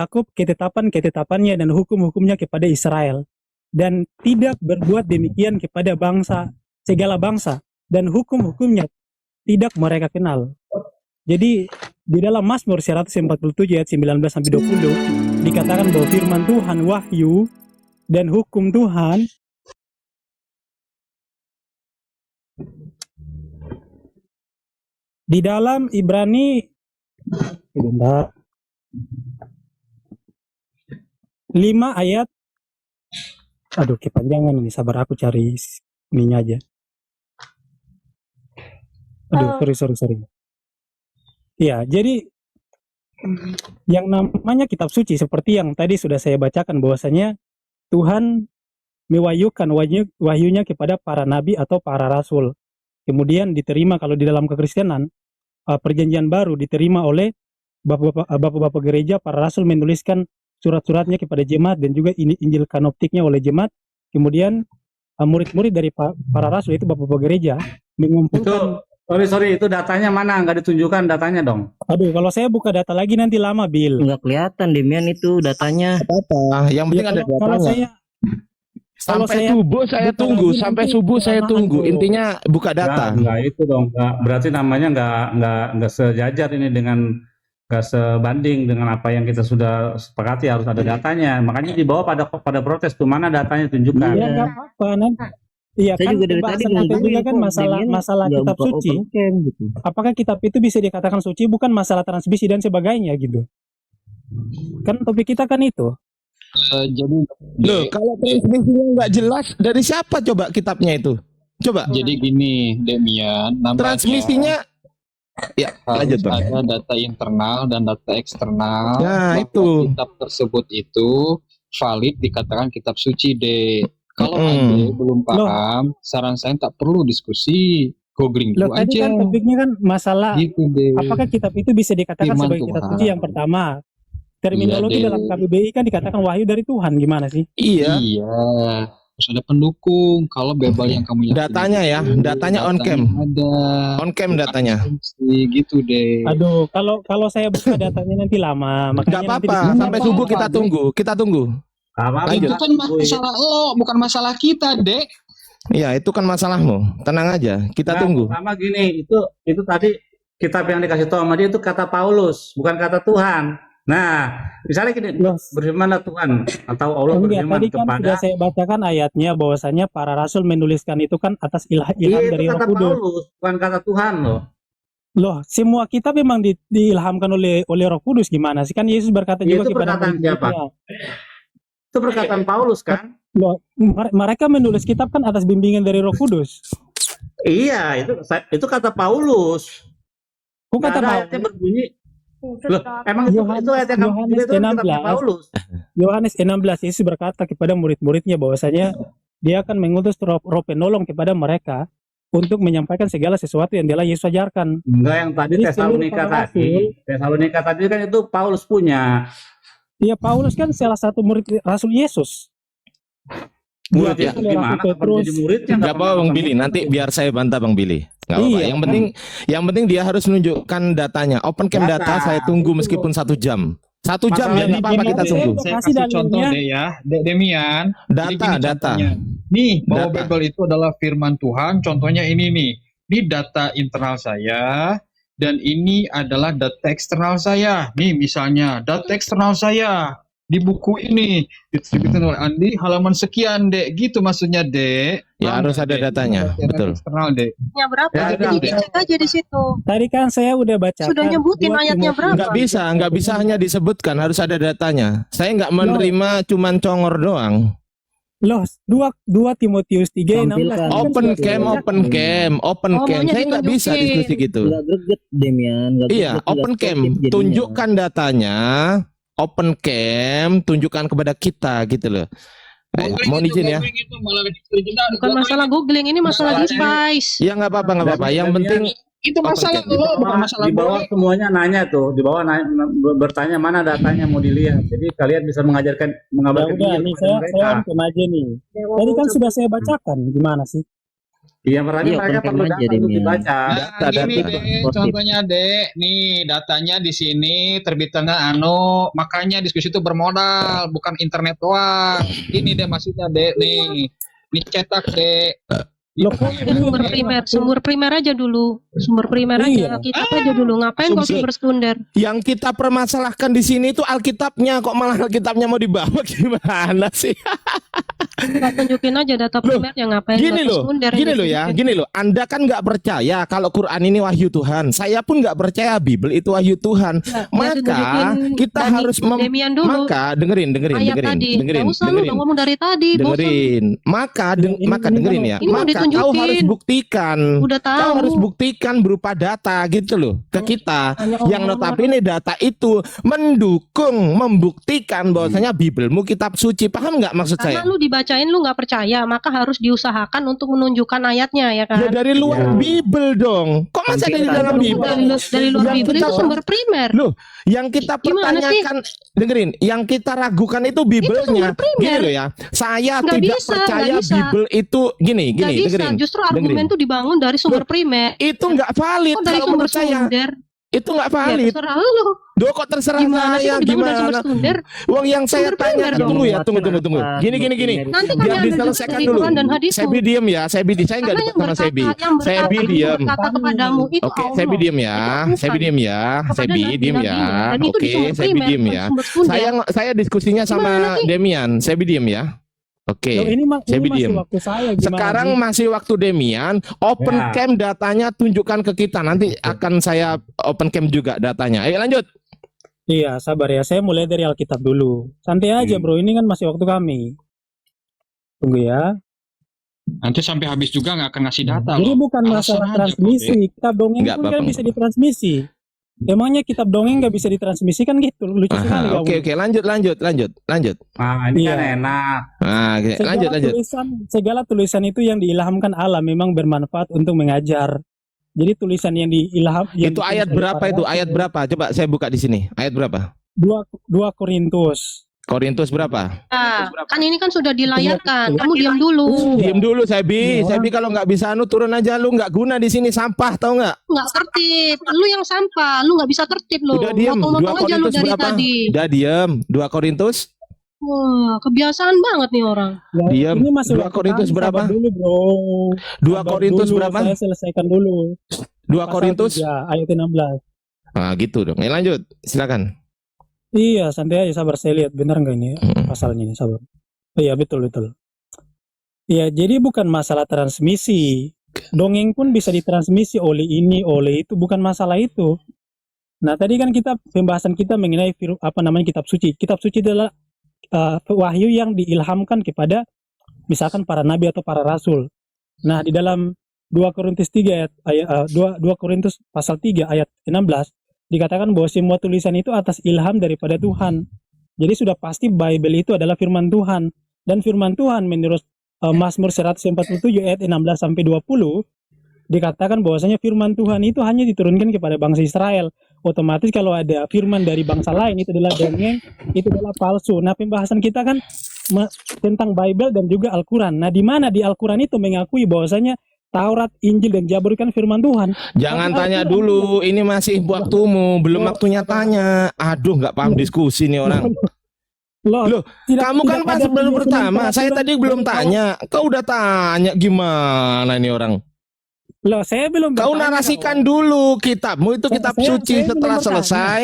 Yakub ketetapan-ketetapannya dan hukum-hukumnya kepada Israel, dan tidak berbuat demikian kepada segala bangsa, dan hukum-hukumnya tidak mereka kenal. Jadi di dalam Mazmur 147 ayat 19 sampai 20 dikatakan bahwa firman Tuhan wahyu dan hukum Tuhan di dalam Ibrani 5 ayat, aduh kepanjangan ini, sabar aku cari ininya aja. Aduh, sorry. Ya, jadi yang namanya kitab suci seperti yang tadi sudah saya bacakan, bahwasanya Tuhan mewahyukan wahyunya kepada para nabi atau para rasul. Kemudian diterima kalau di dalam kekristenan, perjanjian baru diterima oleh bapak-bapak gereja, para rasul menuliskan surat-suratnya kepada jemaat, dan juga Injil kanoptiknya oleh jemaat. Kemudian murid-murid dari para rasul itu bapak-bapak gereja mengumpulkan. Sorry, itu datanya mana? Nggak ditunjukkan datanya dong. Aduh, kalau saya buka data lagi nanti lama, Bill. Nggak kelihatan, Demian, itu datanya. Apa-apa, yang penting ada datanya. Sampai subuh saya tunggu, sampai subuh saya tunggu. Intinya buka data. Enggak itu dong. Berarti namanya nggak sejajar ini dengan, nggak sebanding dengan apa yang kita sudah sepakati, harus ada datanya. Makanya di bawah pada protes tuh, mana datanya tunjukkan. Iya, nggak apa-apa nanti. Iya Saya kan, juga dari tadi juga kan masalah kitab suci. Gitu. Apakah kitab itu bisa dikatakan suci? Bukan masalah transmisi dan sebagainya gitu. Kan topik kita kan itu. Jadi Loh, kalau transmisinya nggak jelas, dari siapa coba kitabnya itu? Coba. Jadi gini, Demian, Transmisinya ya harus lanjut, Bang. ada data internal dan data eksternal. Nah, Maka itu. kitab tersebut itu valid dikatakan kitab suci, deh. Kalau Anda belum paham, saran saya tak perlu diskusi, googling dulu aja. Tadi kan topiknya kan masalah gitu, deh. apakah kitab itu bisa dikatakan Firman sebagai kitab Tuhan. suci. Yang pertama, terminologi dalam KBBI kan dikatakan wahyu dari Tuhan, gimana sih? Iya. Harus ada pendukung. Kalau Bible yang kamu yakini, Datanya ya, datanya on cam. Ada On cam datanya. gitu deh. Aduh, kalau saya buka datanya nanti lama. Nggak apa-apa, sampai subuh kita tunggu. Itu kan masalah lo, bukan masalah kita, Dek. Iya, itu kan masalahmu. Tenang aja, kita tunggu. Sama gini, itu tadi kitab yang dikasih tahu sama dia itu kata Paulus, bukan kata Tuhan. Nah, misalnya gini, berfirmanlah Tuhan atau Allah berfirman tadi kan kepada. sudah saya bacakan ayatnya bahwasanya para rasul menuliskan itu kan atas ilham dari Roh kata Kudus. Paulus, bukan kata Tuhan loh. Semua kitab memang diilhamkan oleh Roh Kudus, gimana sih? Kan Yesus berkata juga itu kepada perkataan siapa? Itu perkataan Paulus kan? Loh, mereka menulis kitab kan atas bimbingan dari Roh Kudus. Iya, itu kata Paulus. Kok kata ayatnya berbunyi. Loh, emang itu ayat yang Yohanes 16. Yohanes 16, Yesus berkata kepada murid-muridnya bahwasanya dia akan mengutus roh penolong kepada mereka untuk menyampaikan segala sesuatu yang telah Yesus ajarkan. Enggak, yang tadi Tesalonika tadi kan itu Paulus punya. Iya, Paulus kan salah satu murid Rasul Yesus. Murid ya, gimana? Terus nggak apa Bang Billy, nanti biar saya bantah Bang Billy. Nggak apa-apa. Yang penting dia harus menunjukkan datanya. Open cam data saya tunggu meskipun 1 jam. 1 jam ya, nggak apa-apa, kita tunggu. Saya kasih contoh deh ya, Demian. Data. Nih, bahwa Bible itu adalah firman Tuhan. Contohnya ini nih. Ini data internal saya. Dan ini adalah data eksternal saya. Nih misalnya, data eksternal saya di buku ini diterbitkan oleh Andi halaman sekian, Dek. Gitu maksudnya, Dek. Ya harus ada datanya, betul. Eksternal, Dek. Ya berapa? Cek aja di situ. Tadi kan saya udah baca. Sudah nyebutin ayatnya berapa? Nggak bisa hanya disebutkan, harus ada datanya. Saya nggak menerima cuman congor doang. Loh, 2 Timotius 3:16. Open cam. Saya nggak bisa diskusi gitu. Nggak greget, Demian. Iya, open cam. Tunjukkan datanya. Open cam, tunjukkan kepada kita gitu loh. Mohon izin ya. Bukan masalah googling, ini masalah device. Ya nggak apa-apa. Yang penting itu masalah lo, bukan masalah di bawah semuanya nanya tuh, di bawah bertanya mana datanya mau dilihat. Jadi kalian bisa mengajarkan nih saya aja nih. Tadi kan sudah saya bacakan, gimana sih? Iya, berarti Iya, mereka open perlu cam aja, data untuk Demian. dibaca. Data, Gini data. deh, Sportif. contohnya dek, nih datanya di sini terbitannya makanya diskusi itu bermodal, bukan internet doang. Ini deh maksudnya dek, nih cetak dek. Loh, kok Sumber primer aja dulu. Sumber primer Iya. aja. Kitab aja dulu. Ngapain kok sumber sekunder? Yang kita permasalahkan di sini itu Alkitabnya, kok malah Alkitabnya mau dibawa gimana sih? Nggak tunjukin aja data primernya, ngapain Gini data loh, sekunder gini yang loh ya, ditunjukin. gini loh. Anda kan nggak percaya kalau Quran ini wahyu Tuhan. Saya pun nggak percaya Bible itu wahyu Tuhan. Ya, Maka tunjukin kita harus Demian dulu. maka dengerin, Ayat tadi. Nggak usah lu udah ngomong dari tadi. Bosan. dengerin. Maka dengerin ya. Ini mau Maka kau ditunjukin. harus buktikan. Udah Kau tahu. harus buktikan berupa data gitu loh ke kita. Hanya Yang omong-omong. notabene data itu mendukung, membuktikan bahwasanya Biblemu kitab suci. Paham nggak maksud Karena saya? lu dibacain lu nggak percaya, maka harus diusahakan untuk menunjukkan ayatnya ya kan. Ya dari luar Bible dong. Kok masih ada di dalam Bible? Dari luar Yang Bible kita- itu sumber primer. Loh, yang kita Gimana pertanyakan, dengerin, yang kita ragukan itu Bible-nya. sumber primer. Gini loh ya, saya Nggak tidak bisa, percaya nggak bisa. Bible itu gini, Nggak bisa, dengerin. justru argumen dengerin. tuh dibangun dari sumber primer. Itu nggak valid Kok dari kalau sumber menurut saya. sekunder? Itu nggak Ya valid. terserah lu. Duh, kok terserah Gimana sih saya, kok dibangun dari sumber gimana? sekunder? Wong yang saya Sumber tanya, primer dong. tunggu ya, tunggu. Gini. Nanti kan Biar yang diselesaikan dari dulu. Quran dan hadis. Sebi diem ya, Sebi saya nggak Karena debat sama Sebi. Sebi diem. berkata kepadamu itu Oke, Allah. Sebi diem ya, Itu Tuhan. Sebi diem ya, Kepada Sebi diem ya. nabi-nabinya. Dan itu di Oke, sumber Sebi primer, diem bukan ya. sumber sekunder. Saya diskusinya Gimana sama sih? Demian, Sebi diem ya. Oke. Loh, ini Saya masih diem. waktu saya gimana Sekarang sih? masih waktu Demian, open Ya. cam datanya tunjukkan ke kita. Nanti akan saya open cam juga datanya. Ayo lanjut. Iya, sabar ya. Saya mulai dari Alkitab dulu. Santai aja, Bro. Ini kan masih waktu kami. Tunggu ya. Nanti sampai habis juga nggak akan ngasih data Jadi loh. bukan Alasan masalah aja, transmisi. Kitab dongeng Nggak pun kan apa-apa. bisa ditransmisi. Emangnya kitab dongeng nggak bisa ditransmisikan gitu? Lucu sekali Aha, kamu. oke, lanjut. Nah, ini Iya. kan enak. Nah, oke, lanjut. Segala tulisan itu yang diilhamkan Allah memang bermanfaat untuk mengajar. Jadi tulisan yang yang Itu ditulis ayat oleh berapa para itu? rasul, Ayat berapa? Coba saya buka di sini. Ayat berapa? 2 Korintus. Korintus berapa? Nah, kan ini kan sudah dilayarkan. Kamu diam dulu. Diam dulu, Sebi. Iya. Sebi kalau nggak bisa anu turun aja, lu nggak guna di sini, sampah tau nggak? Nggak tertib. Lu yang sampah. Lu nggak bisa tertib lu. Udah diem. 2 Motong-motong aja lu Korintus dari berapa? tadi. Udah diem. 2 Korintus. Wah, kebiasaan banget nih orang. Ya, Diam. Ini masih 2 waktu Korintus kami, berapa? sabar dulu, Bro. 2 Sabar Korintus dulu, berapa? Saya selesaikan dulu. 2 Pasal Korintus. 3, ayat 16. Ah, gitu dong. Ya, lanjut. Silakan. Iya, santai aja, sabar. Saya lihat benar nggak ini pasalnya ini, sabar. Oh, iya, betul. Iya, jadi bukan masalah transmisi. Dongeng pun bisa ditransmisi oleh ini, oleh itu, bukan masalah itu. Nah, tadi kan pembahasan kita mengenai kitab suci. Kitab suci adalah wahyu yang diilhamkan kepada misalkan para nabi atau para rasul. Nah, di dalam 2 Korintus 3 2 Korintus pasal 3 ayat 16 dikatakan bahwa semua tulisan itu atas ilham daripada Tuhan. Jadi sudah pasti Bible itu adalah firman Tuhan, dan firman Tuhan menurut Mazmur 147 ayat 16 sampai 20 dikatakan bahwasanya firman Tuhan itu hanya diturunkan kepada bangsa Israel. Otomatis kalau ada firman dari bangsa lain itu adalah dongeng, itu adalah palsu. Nah, pembahasan kita kan tentang Bible dan juga Al-Quran. Nah, di mana di Al-Quran itu mengakui bahwasanya Taurat, Injil, dan Zabur kan firman Tuhan. Jangan Tapi tanya Al-Quran dulu, ini masih waktumu, belum waktunya tanya. Aduh, nggak paham diskusi nih orang. Loh, kamu kan pas baru pertama, saya tadi belum tanya. Kau udah tanya, gimana ini orang? Loh, saya belum Kau bertanya, narasikan dulu kitabmu itu kitab Saya suci belum setelah bertanya. selesai.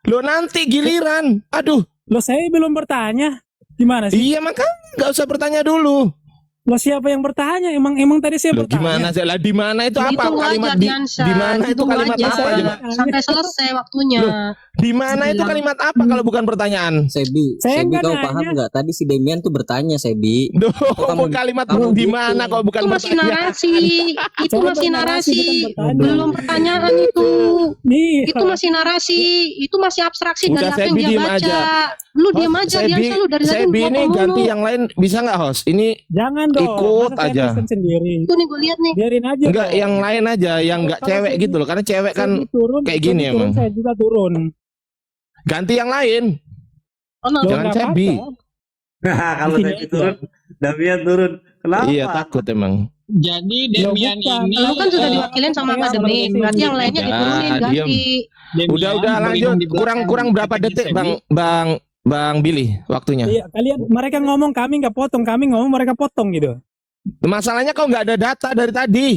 Loh, nanti giliran. Aduh, Loh, saya belum bertanya. Gimana sih? iya maka nggak usah bertanya dulu. Loh, siapa yang bertanya? Emang tadi saya Loh, bertanya. gimana sih? Lah di mana itu apa Ditunggu kalimat aja, Diansyah. di mana itu Ditunggu kalimat aja. apa coba? Sampai selesai waktunya. Loh, di mana itu kalimat apa kalau bukan pertanyaan? Sebi, Saya Sebi nggak kau nanya. paham nggak? Tadi si Demian tuh bertanya, Sebi. Duh, Kamu- kalimat kamu di gitu. mana kalau bukan Itu masih pertanyaan? narasi. Itu Saya masih bernarasi, narasi. bukan bertanya. Belum pertanyaan itu. Nih, Itu masih narasi. Itu masih abstraksi Udah, dari apa yang Sebi, dia diem baca. aja. Lu diam aja, Sebi, Diansyah, lu dari tadi Sebi ini ngomong ganti mulu. yang lain bisa nggak host? Ini jangan dong. Ikut Masa saya aja. tuliskan sendiri. Itu nih gue lihat nih. Biarin aja. enggak dong. yang lain aja, yang nggak Kalau cewek Sebi- gitu loh. Karena cewek kan Sebi turun, kayak gini Sebi turun, emang. saya juga turun. ganti yang lain. Oh, no. Loh, Jangan nggak Sebi. apa-apa. Nah, kalau Gini saya aja. turun, Damian turun. Kenapa? Iya takut emang. Jadi Demian bukan. ini Lu kan sudah Eh, diwakilin sama pertanyaan akademik, sama berarti yang dosen. lainnya Ya, diturunin diam. ganti. Demian Udah berlindung lanjut. di belakang Kurang berapa ketiknya detik Sebi. Bang Billy waktunya? Iya, kalian mereka ngomong kami nggak potong, kami ngomong mereka potong gitu. Masalahnya kau nggak ada data dari tadi.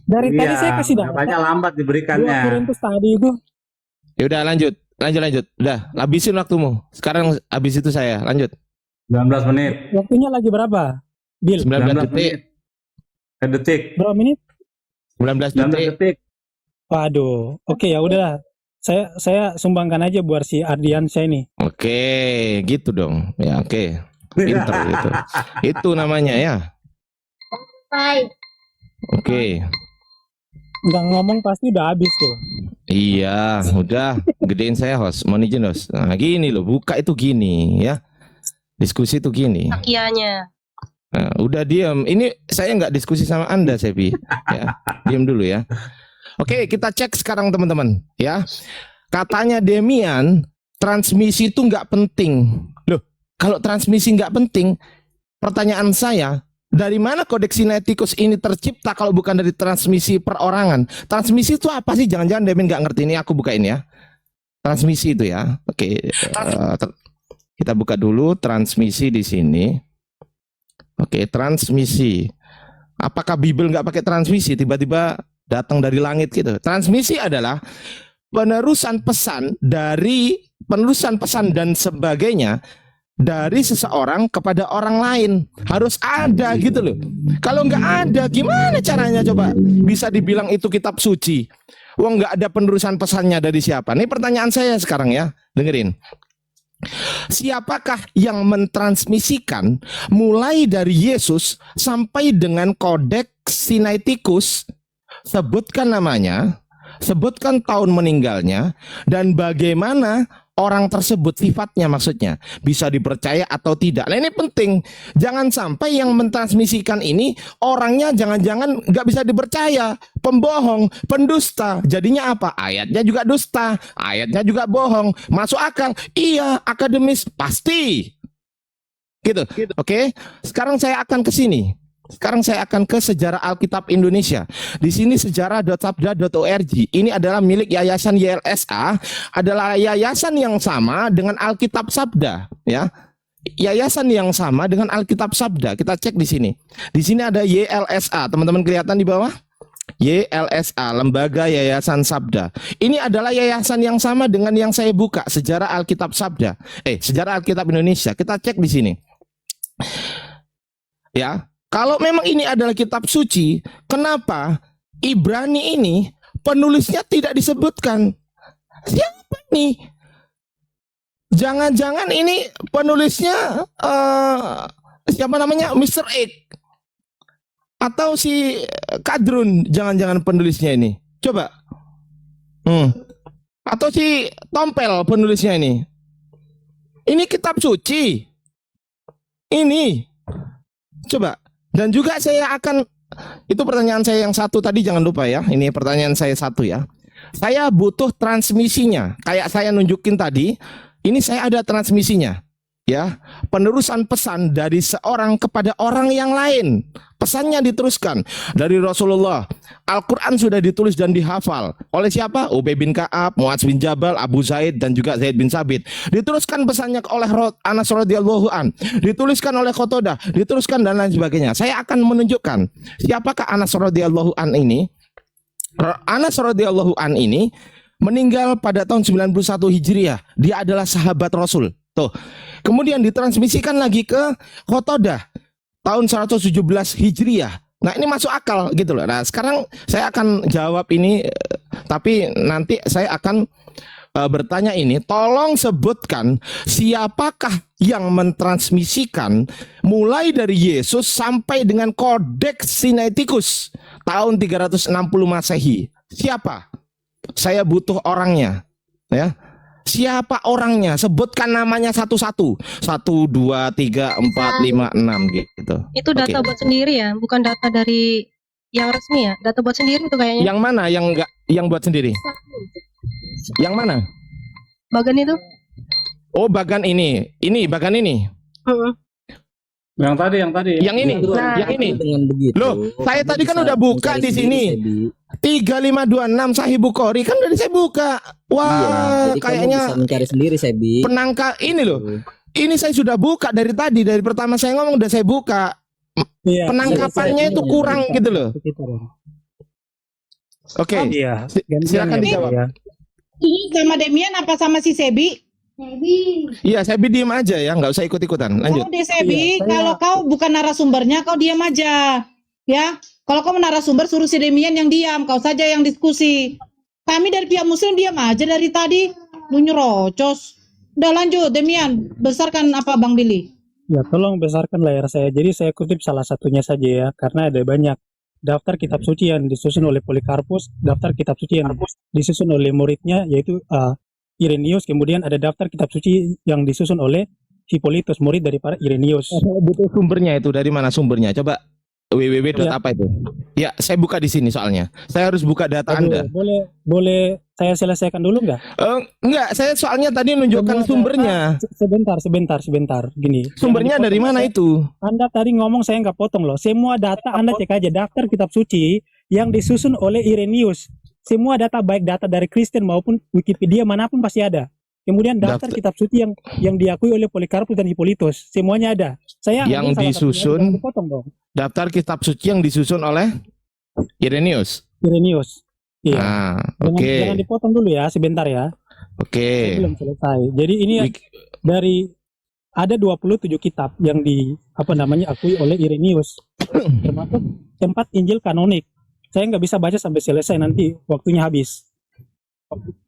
Dari tadi saya Iya, kasih data. katanya lambat 2 diberikannya. Korintus tadi itu. Ya udah lanjut. Udah, habisin waktumu. Sekarang habis itu saya lanjut. 19 menit. Waktunya lagi berapa? Bill, 19 detik. Detik. berapa menit? 19 19 detik. detik. Waduh. Oke, ya udah. Saya sumbangkan aja buat si Ardian saya ini. Oke, gitu dong. Ya, oke. Pinter gitu. Itu namanya ya. Oke. Nggak ngomong pasti udah habis tuh. Iya, udah gedein saya host. Mohon izin host. Nah, gini loh, buka itu gini ya. Diskusi itu gini. Takianya. Nah, udah diam. Ini saya nggak diskusi sama Anda, Sebi. Ya, diam dulu ya. Oke, kita cek sekarang teman-teman. Ya, katanya Demian, transmisi itu nggak penting. Loh, kalau transmisi nggak penting, pertanyaan saya, dari mana kodeks Sinaiticus ini tercipta kalau bukan dari transmisi perorangan? Transmisi itu apa sih? Jangan-jangan Demian nggak ngerti ini. Aku bukain ya. Transmisi itu ya. Oke, kita buka dulu transmisi di sini. Oke, transmisi. Apakah Bible nggak pakai transmisi? Tiba-tiba datang dari langit gitu. Transmisi adalah penerusan pesan dan sebagainya dari seseorang kepada orang lain. Harus ada gitu loh. Kalau nggak ada, gimana caranya coba bisa dibilang itu kitab suci? Wong nggak ada penerusan pesannya dari siapa? Ini pertanyaan saya sekarang ya. Dengerin. Siapakah yang mentransmisikan mulai dari Yesus sampai dengan kodeks Sinaiticus? Sebutkan namanya, sebutkan tahun meninggalnya, dan bagaimana orang tersebut sifatnya, maksudnya bisa dipercaya atau tidak. Nah ini penting, jangan sampai yang mentransmisikan ini orangnya jangan-jangan nggak bisa dipercaya, pembohong, pendusta. Jadinya apa? Ayatnya juga dusta, ayatnya juga bohong. Masuk akal? Iya. Akademis? Pasti. Gitu. Oke. Sekarang saya akan ke sini. Sekarang saya akan ke Sejarah Alkitab Indonesia. Di sini sejarah.sabda.org. Ini adalah milik Yayasan YLSA, adalah yayasan yang sama dengan Alkitab Sabda, ya. Yayasan yang sama dengan Alkitab Sabda. Kita cek di sini. Di sini ada YLSA. Teman-teman kelihatan di bawah? YLSA, Lembaga Yayasan Sabda. Ini adalah yayasan yang sama dengan yang saya buka, Sejarah Alkitab Sabda. Sejarah Alkitab Indonesia. Kita cek di sini. Ya. Kalau memang ini adalah kitab suci, kenapa Ibrani ini penulisnya tidak disebutkan? Siapa nih? Jangan-jangan ini penulisnya siapa namanya? Mr. X atau si Kadrun? Jangan-jangan penulisnya ini. Coba. Atau si Tompel penulisnya ini. Ini kitab suci. Ini. Coba. Dan juga saya akan, itu pertanyaan saya yang satu tadi, jangan lupa ya. Ini pertanyaan saya satu ya. Saya butuh transmisinya. Kayak saya nunjukin tadi, ini saya ada transmisinya. Ya, penerusan pesan dari seorang kepada orang yang lain. Pesannya diteruskan dari Rasulullah. Al-Quran sudah ditulis dan dihafal oleh siapa? Ubay bin Ka'ab, Mu'adz bin Jabal, Abu Zaid, dan juga Zaid bin Sabit. Diteruskan pesannya oleh Anas radhiyallahu an, dituliskan oleh Qatadah, diteruskan dan lain sebagainya. Saya akan menunjukkan siapakah Anas radhiyallahu an ini. Anas radhiyallahu an ini meninggal pada tahun 91 Hijriah. Dia adalah sahabat Rasul. Tuh. Kemudian ditransmisikan lagi ke Qatadah tahun 117 Hijriah. Nah, ini masuk akal gitu loh. Nah, sekarang saya akan jawab ini, tapi nanti saya akan bertanya ini. Tolong sebutkan siapakah yang mentransmisikan mulai dari Yesus sampai dengan kodeks Sinaiticus tahun 360 Masehi. Siapa? Saya butuh orangnya, ya. Siapa orangnya? Sebutkan namanya satu-satu. 1, 2, 3, 4, 5, 6 gitu. Itu data buat sendiri ya, bukan data dari yang resmi ya. Data buat sendiri itu kayaknya. Yang mana yang enggak, yang buat sendiri? Yang mana? Bagan itu? Oh, bagan ini. Ini bagan ini. Yang tadi. Yang ini, Nah, yang ini. dengan begitu. Loh, saya kamu tadi kan bisa udah buka mencari di sendiri, sini. Sebi. 3526 Sahih Bukhari kan udah saya buka. Wah, Iya, jadi kayaknya kamu bisa mencari sendiri, Sebi. penangkal ini loh. Ini saya sudah buka dari tadi, dari pertama saya ngomong udah saya buka. Iya. Penangkapannya itu kurang gitu loh. Oke, Iya. silakan Gantian ya, dijawab. ya. Ini sama Demian apa sama si Sebi? Iya, saya diem aja ya, nggak usah ikut-ikutan. Lanjut. Kau deh Sebi, Iya, saya- kalau kau bukan narasumbernya, kau diam aja. Ya, kalau kau narasumber suruh si Demian yang diam, kau saja yang diskusi. Kami dari pihak Muslim diam aja dari tadi, lu nyerocos. Udah lanjut, Demian, besarkan apa Bang Billy? Ya, tolong besarkan layar saya. Jadi saya kutip salah satunya saja ya, karena ada banyak daftar kitab suci yang disusun oleh Polikarpus, daftar kitab suci yang disusun oleh muridnya yaitu Irenaeus, kemudian ada daftar kitab suci yang disusun oleh Hippolytus, murid daripada Irenaeus. Saya butuh sumbernya itu dari mana sumbernya? Coba www. Ya. apa itu? Ya, saya buka di sini soalnya. Saya harus buka data Anda. Boleh saya selesaikan dulu nggak? Enggak, saya soalnya tadi nunjukkan Semua sumbernya. Sebentar. Gini. Sumbernya Jangan dari dipotong. mana itu? Anda tadi ngomong saya nggak potong loh. Semua data Anda cek aja daftar kitab suci yang disusun oleh Irenaeus. Semua data baik data dari Kristen maupun Wikipedia manapun pasti ada. Kemudian daftar kitab suci yang diakui oleh Polikarpus dan Hippolytus, semuanya ada. Saya Yang ambil salah satunya, disusun jangan dipotong dong. daftar kitab suci yang disusun oleh Irenaeus. Irenaeus. Iya. Ah, Jangan, oke. jangan dipotong dulu ya, sebentar ya. Saya Oke. belum selesai. Jadi ini dari ada 27 kitab yang akui oleh Irenaeus, termasuk 4 Injil kanonik. Saya nggak bisa baca sampai selesai, nanti waktunya habis.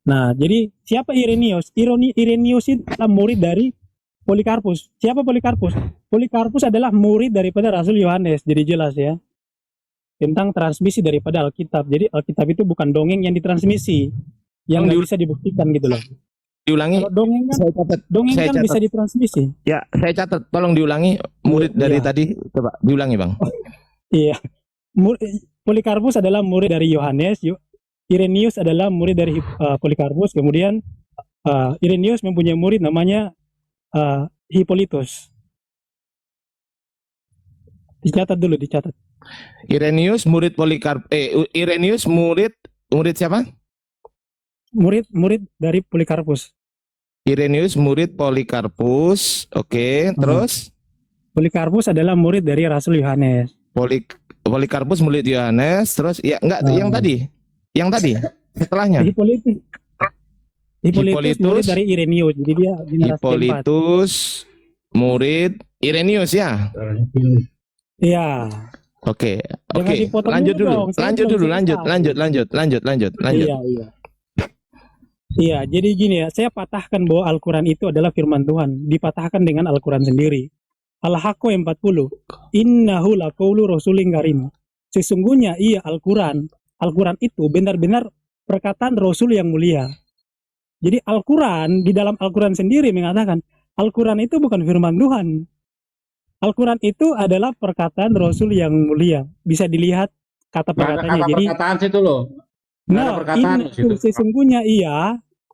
Nah, jadi siapa Irenaeus? Irenaeus itu adalah murid dari Polikarpus. Siapa Polikarpus? Polikarpus adalah murid daripada Rasul Yohanes. Jadi jelas ya tentang transmisi daripada Alkitab. Jadi Alkitab itu bukan dongeng yang ditransmisi, yang nggak bisa dibuktikan gitu loh. Diulangi. Kalau dongeng kan, Saya catat. Saya catat. bisa ditransmisi. Ya, saya catat. Tolong diulangi murid Iya. dari tadi. Coba diulangi, Bang. Iya. Polikarpus adalah murid dari Yohanes. Irenaeus adalah murid dari Polikarpus. Kemudian Irenaeus mempunyai murid namanya Hippolytus. Dicatat dulu, dicatat. Irenaeus murid Irenaeus murid siapa? Murid dari Polikarpus. Irenaeus murid Polikarpus. Oke, terus Polikarpus adalah murid dari Rasul Yohanes. Polikarpus murid Yohanes. Terus ya enggak yang tadi. Yang tadi setelahnya. Hippolytus murid dari Irenaeus. Jadi dia generasi keempat. Hippolytus murid Irenaeus ya. Iya. Oke. Jangan dipotong Lanjut dulu dulu. dong, saya Lanjut belum dulu. selesai. Lanjut. Iya, jadi gini ya, saya patahkan bahwa Al-Quran itu adalah firman Tuhan, dipatahkan dengan Al-Quran sendiri. Al-Haqqo 40, innahu laqaulu rasulin karim. Sesungguhnya iya Al-Quran itu benar-benar perkataan Rasul yang mulia. Jadi Al-Quran, di dalam Al-Quran sendiri mengatakan, Al-Quran itu bukan firman Tuhan. Al-Quran itu adalah perkataan Rasul yang mulia. Bisa dilihat kata Nggak ada perkataannya. kata Jadi, perkataan situ loh. Nggak ada perkataan di situ. sesungguhnya iya,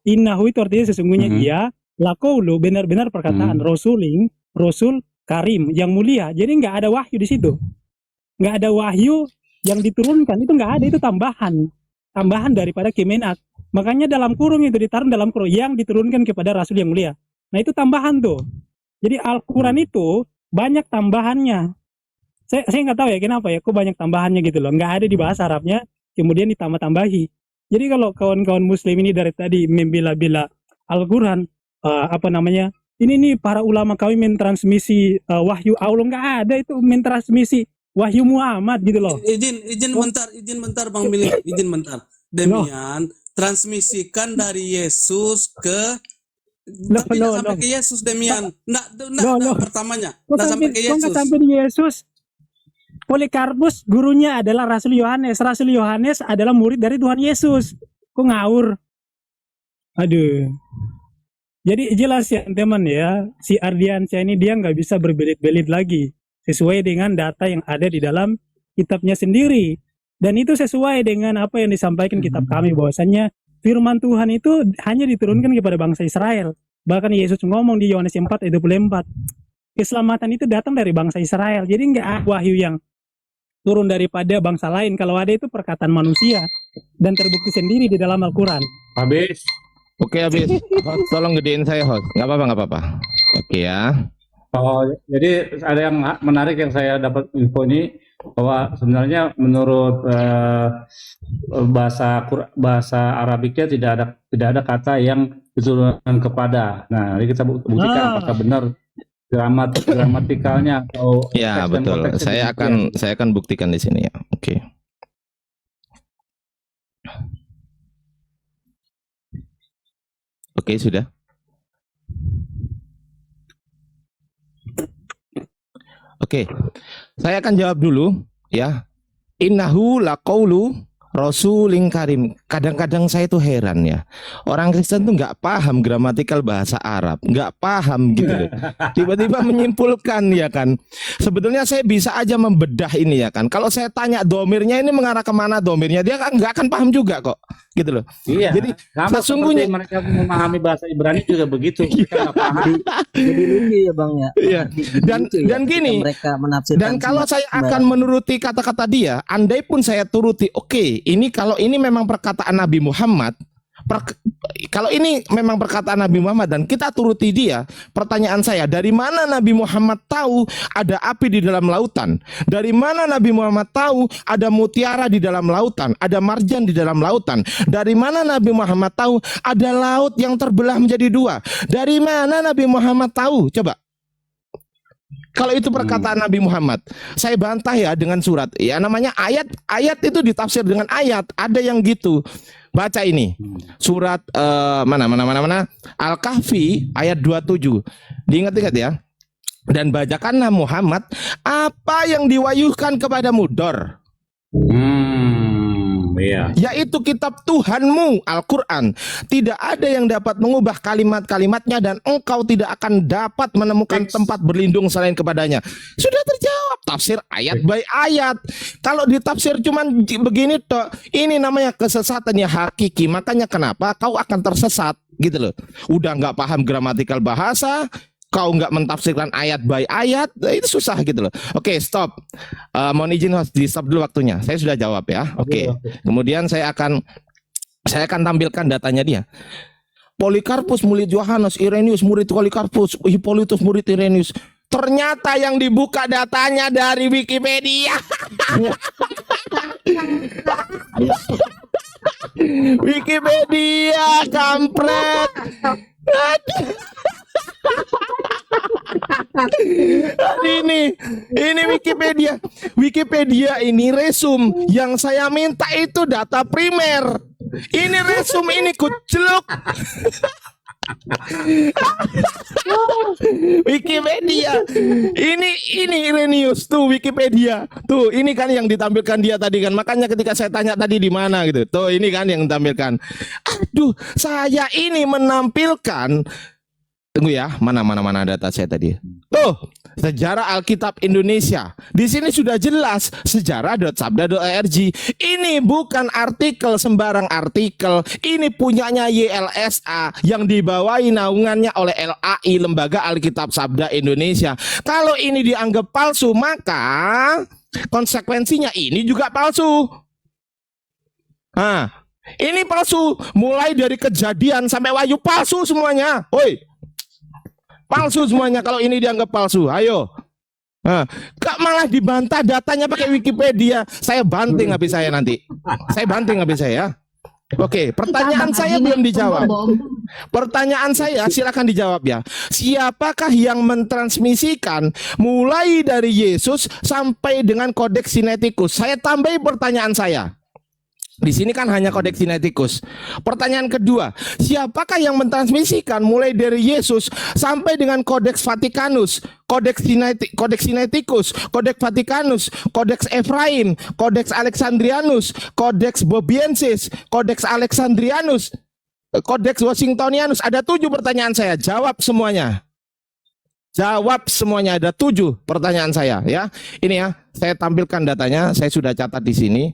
innahu itu artinya sesungguhnya iya, laqaulu benar-benar perkataan Rasul Karim yang mulia. Jadi nggak ada wahyu di situ. Nggak ada wahyu yang diturunkan, itu nggak ada, itu tambahan daripada Kemenak. Makanya dalam kurung itu ditaruh dalam kurung yang diturunkan kepada Rasul yang mulia. Nah itu tambahan tuh. Jadi Al-Quran itu banyak tambahannya. Saya nggak tahu ya kenapa ya, kok banyak tambahannya gitu loh. Nggak ada di bahasa Arabnya, kemudian ditambah-tambahi. Jadi kalau kawan-kawan Muslim ini dari tadi membela-bela Al-Quran, ini nih para ulama kami mentransmisi wahyu Allah, nggak ada itu mentransmisi wahyu Muhammad gitu loh. Izin bentar Bang Billy, izin bentar. Demian transmisikan dari Yesus ke sampai ke Yesus Demian. Nggak pertamanya. Nggak sampai ke Yesus. Nggak sampai di Yesus. Polikarpus gurunya adalah Rasul Yohanes. Rasul Yohanes adalah murid dari Tuhan Yesus. Kok ngawur? Aduh. Jadi jelas ya teman ya, si Ardiansyah ini dia nggak bisa berbelit-belit lagi sesuai dengan data yang ada di dalam kitabnya sendiri. Dan itu sesuai dengan apa yang disampaikan kitab kami, bahwasannya firman Tuhan itu hanya diturunkan kepada bangsa Israel. Bahkan Yesus ngomong di Yohanes 4 ayat 24, keselamatan itu datang dari bangsa Israel. Jadi nggak ada wahyu yang turun daripada bangsa lain. Kalau ada itu perkataan manusia dan terbukti sendiri di dalam Al-Quran. Habis. Oke, habis. Host, tolong gedein saya, host. Nggak apa-apa, nggak apa-apa. Oke ya. Oh, jadi ada yang menarik yang saya dapat info ini bahwa sebenarnya menurut bahasa Arabiknya tidak ada kata yang diturunkan kepada. Nah, ini kita buktikan apakah benar gramatikalnya atau Ya, teks dan betul. konteksnya demikian. Saya akan buktikan di sini ya. Oke. Oke, sudah. Oke. Saya akan jawab dulu ya. Innahu laqaulu rasulin karim. Kadang-kadang saya tuh heran ya. Orang Kristen tuh nggak paham gramatikal bahasa Arab, nggak paham gitu loh. Tiba-tiba menyimpulkan ya kan. Sebetulnya saya bisa aja membedah ini ya kan. Kalau saya tanya domirnya ini mengarah kemana domirnya, dia nggak akan paham juga kok, gitu loh. Iya. Jadi Sama sesungguhnya seperti mereka memahami bahasa Ibrani juga begitu. Kita nggak paham. Jadi lucu ya Bang ya. Iya. Dan Lucu ya gini, ketika mereka menafsirkan dan kalau saya akan menuruti kata-kata dia, andai pun saya turuti, oke, ini kalau ini memang perkataan Nabi Muhammad, kalau ini memang perkataan Nabi Muhammad dan kita turuti dia, pertanyaan saya, dari mana Nabi Muhammad tahu ada api di dalam lautan? Dari mana Nabi Muhammad tahu ada mutiara di dalam lautan, ada marjan di dalam lautan? Dari mana Nabi Muhammad tahu ada laut yang terbelah menjadi dua? Dari mana Nabi Muhammad tahu? Coba. Kalau itu perkataan Nabi Muhammad, saya bantah ya dengan surat. Ya namanya ayat itu ditafsir dengan ayat. Ada yang gitu. Baca ini. Surat mana Al-Kahfi ayat 27. Diingat-ingat ya. Dan bacakanlah Muhammad apa yang diwahyukan kepadamu Dor. Iya. Yaitu kitab Tuhanmu Al-Quran. Tidak ada yang dapat mengubah kalimat-kalimatnya dan engkau tidak akan dapat menemukan tempat berlindung selain kepadanya. Sudah terjawab. Tafsir ayat by ayat. Kalau ditafsir cuman begini toh, ini namanya kesesatan yang hakiki. Makanya kenapa kau akan tersesat gitu loh. Udah nggak paham gramatikal bahasa, kau nggak mentafsirkan ayat by ayat, itu susah gitu loh. Oke, stop. Mohon izin host, di stop dulu waktunya. Saya sudah jawab ya. Oke. Kemudian saya akan tampilkan datanya dia. Polikarpus murid Yohanes, Irenaeus murid Polikarpus, Hippolytus murid Irenaeus. Ternyata yang dibuka datanya dari Wikipedia. Wikipedia, kampret. Ini Wikipedia. Wikipedia ini resume yang saya minta itu data primer. Ini resume ini kuceluk. Wikipedia. Ini Irenaeus tuh Wikipedia. Tuh, ini kan yang ditampilkan dia tadi kan. Makanya ketika saya tanya tadi di mana gitu. Tuh, ini kan yang ditampilkan. Aduh, saya ini menampilkan. Tunggu ya, mana data saya tadi. Tuh, sejarah Alkitab Indonesia. Di sini sudah jelas sejarah.sabda.org. Ini bukan artikel sembarang artikel. Ini punyanya YLSA yang dibawahi naungannya oleh LAI, Lembaga Alkitab Sabda Indonesia. Kalau ini dianggap palsu, maka konsekuensinya ini juga palsu. Nah, ini palsu. Mulai dari Kejadian sampai Wahyu palsu semuanya. Woi. Palsu semuanya kalau ini dianggap palsu. Ayo. Nah, kok malah dibantah datanya pakai Wikipedia. Saya banting habis saya nanti. Saya banting habis saya. Oke, pertanyaan saya belum dijawab. Pertanyaan saya silakan dijawab ya. Siapakah yang mentransmisikan mulai dari Yesus sampai dengan Kodeks Sinaiticus? Saya tambahi pertanyaan saya. Di sini kan hanya Kodeks Sinaiticus. Pertanyaan kedua, siapakah yang mentransmisikan mulai dari Yesus sampai dengan Kodeks Vatikanus, Kodeks Sinaiticus, Kodeks Vatikanus, Kodeks Efraim, Kodeks Alexandrianus, Kodeks Bobiensis, Kodeks Alexandrianus, Kodeks Washingtonianus? Ada 7 pertanyaan saya. Jawab semuanya. Jawab semuanya. Ada 7 pertanyaan saya ya. Ini ya, saya tampilkan datanya. Saya sudah catat di sini.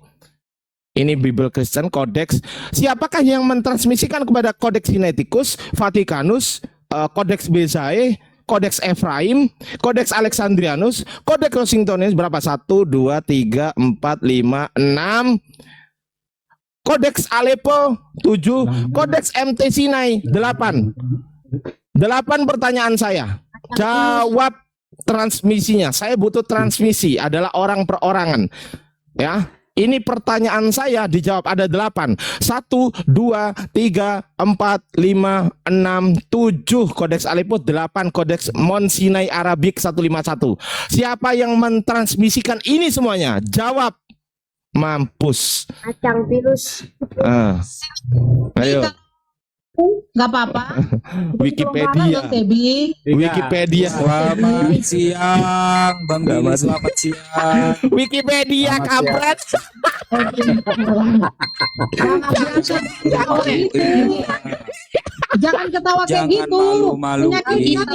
Ini Bible Christian Kodeks. Siapakah yang mentransmisikan kepada Kodeks Sinaiticus, Vatikanus, Kodeks Bezae, Kodeks Efraim, Kodeks Alexandrianus, Kodeks Washingtonianus berapa? 1, 2, 3, 4, 5, 6. Kodeks Aleppo 7, Kodeks MT Sinai 8. 8 pertanyaan saya. Jawab transmisinya. Saya butuh transmisi, adalah orang perorangan. Ya. Ini pertanyaan saya dijawab ada 8. 1, 2, 3, 4, 5, 6, 7 Kodeks Aleppo, 8 Kodeks Mount Sinai Arabik 151. Siapa yang mentransmisikan ini semuanya? Jawab. Mampus. Acang virus. Ayo. Nggak apa-apa. Wikipedia. Wikipedia. Selamat siang, Bang Billy. Selamat siang. Wikipedia kampret. Jangan ketawa kayak Jangan gitu. malu-maluin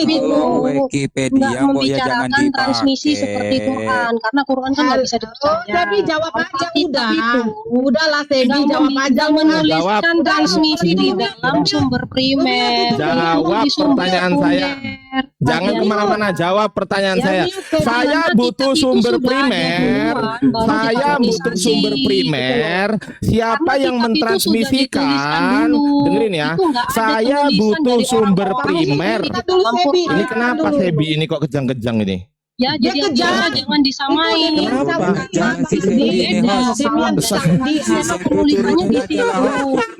Gitu. Wikipedia, Nggak kok ya jangan membicarakan transmisi dipakai. seperti Quran, karena Quran kan nggak bisa dipercaya. Sebi jawab aja udah. Itu. Udahlah Sebi Nggak jawab aja. nggak menuliskan Jawab. transmisi di dalam sumber primer. Jawab Di sumber pertanyaan saya. sekunder. Jangan Bagian kemana-mana, jawab pertanyaan Ya, saya. lihat, Sebi. Saya Karena butuh itu sumber sudah ada primer. duluan, baru Saya butuh ditransmisi, sumber gitu primer. Siapa Karena yang kitab itu sudah mentransmisikan? dituliskan dulu. Dengerin ya. Itu nggak ada Saya tulisan butuh dari sumber orang-orang primer. di Kita dulu dalam Sebi. Quran. Ini kenapa Dulu. Sebi ini kok kejang-kejang ini? Ya, Dia jadi kejam. jangan disamain. Kenapa? Jangan si Sebi ini host. Memang penulisannya di situ.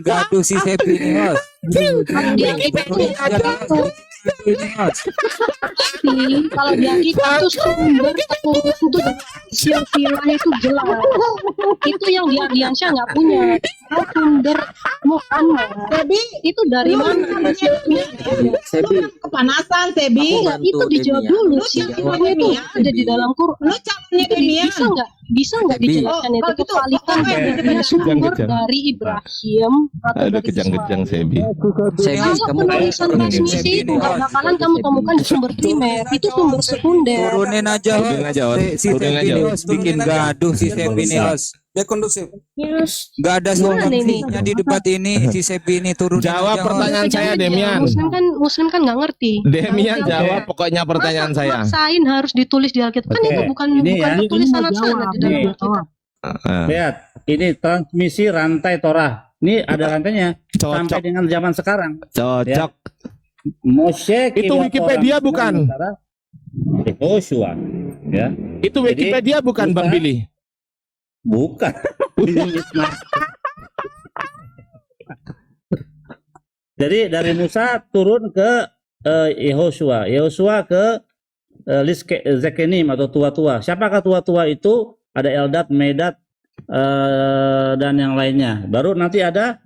Gaduh si Sebi ini host. Dia kalau dia kita tuh sumber keturunan itu silsilah itu jelas. Itu yang di Ardiansyah nggak punya. Kalau sumber Muhammad Sebi itu dari mana? Sebi, kepanasan Sebi. Aku Iya, itu bantu dijawab Demian. dulu. Lu Silsilahnya itu Demian. ada di dalam Quran. Lu calonnya Demian. Bisa nggak Sebi. dijelaskan Oh, itu kalau gitu, kevalitan oke, dari sumber kejang-kejang. dari Ibrahim atau Ada dari kejang-kejang Sebi. Sebi, Kalau kamu penulisan transmisi itu nggak bakalan kamu temukan di sumber primer, itu sumber sekunder. Turunin aja Turunin aja, host. host. Si Turunin Sebi aja, ini host. host bikin gaduh si Sebi ini host. Biar kondusif. Gak ada Gimana ini? solusinya di debat ini. Si Sebi ini turunin Jawab aja, host. pertanyaan saya, Jangan, Demian. Muslim kan nggak ngerti. Demian jawab pokoknya pertanyaan saya. Maksain harus ditulis di Alkitab. Kan Oke. itu bukan Ini ya. tulis sanad-sanad di dalam Nih. Alkitab. Lihat, ini transmisi rantai Torah. Ini ada rantainya sampai Cocok, dengan zaman sekarang. cocok. Moshe Itu Wikipedia bukan? Joshua, ya. Itu Wikipedia bukan Bang Billy? Bukan. Jadi dari Musa turun ke Yehoshua, Yehoshua ke Zekenim atau tua-tua. Siapakah tua-tua itu? Ada Eldad, Medad, dan yang lainnya. Baru nanti ada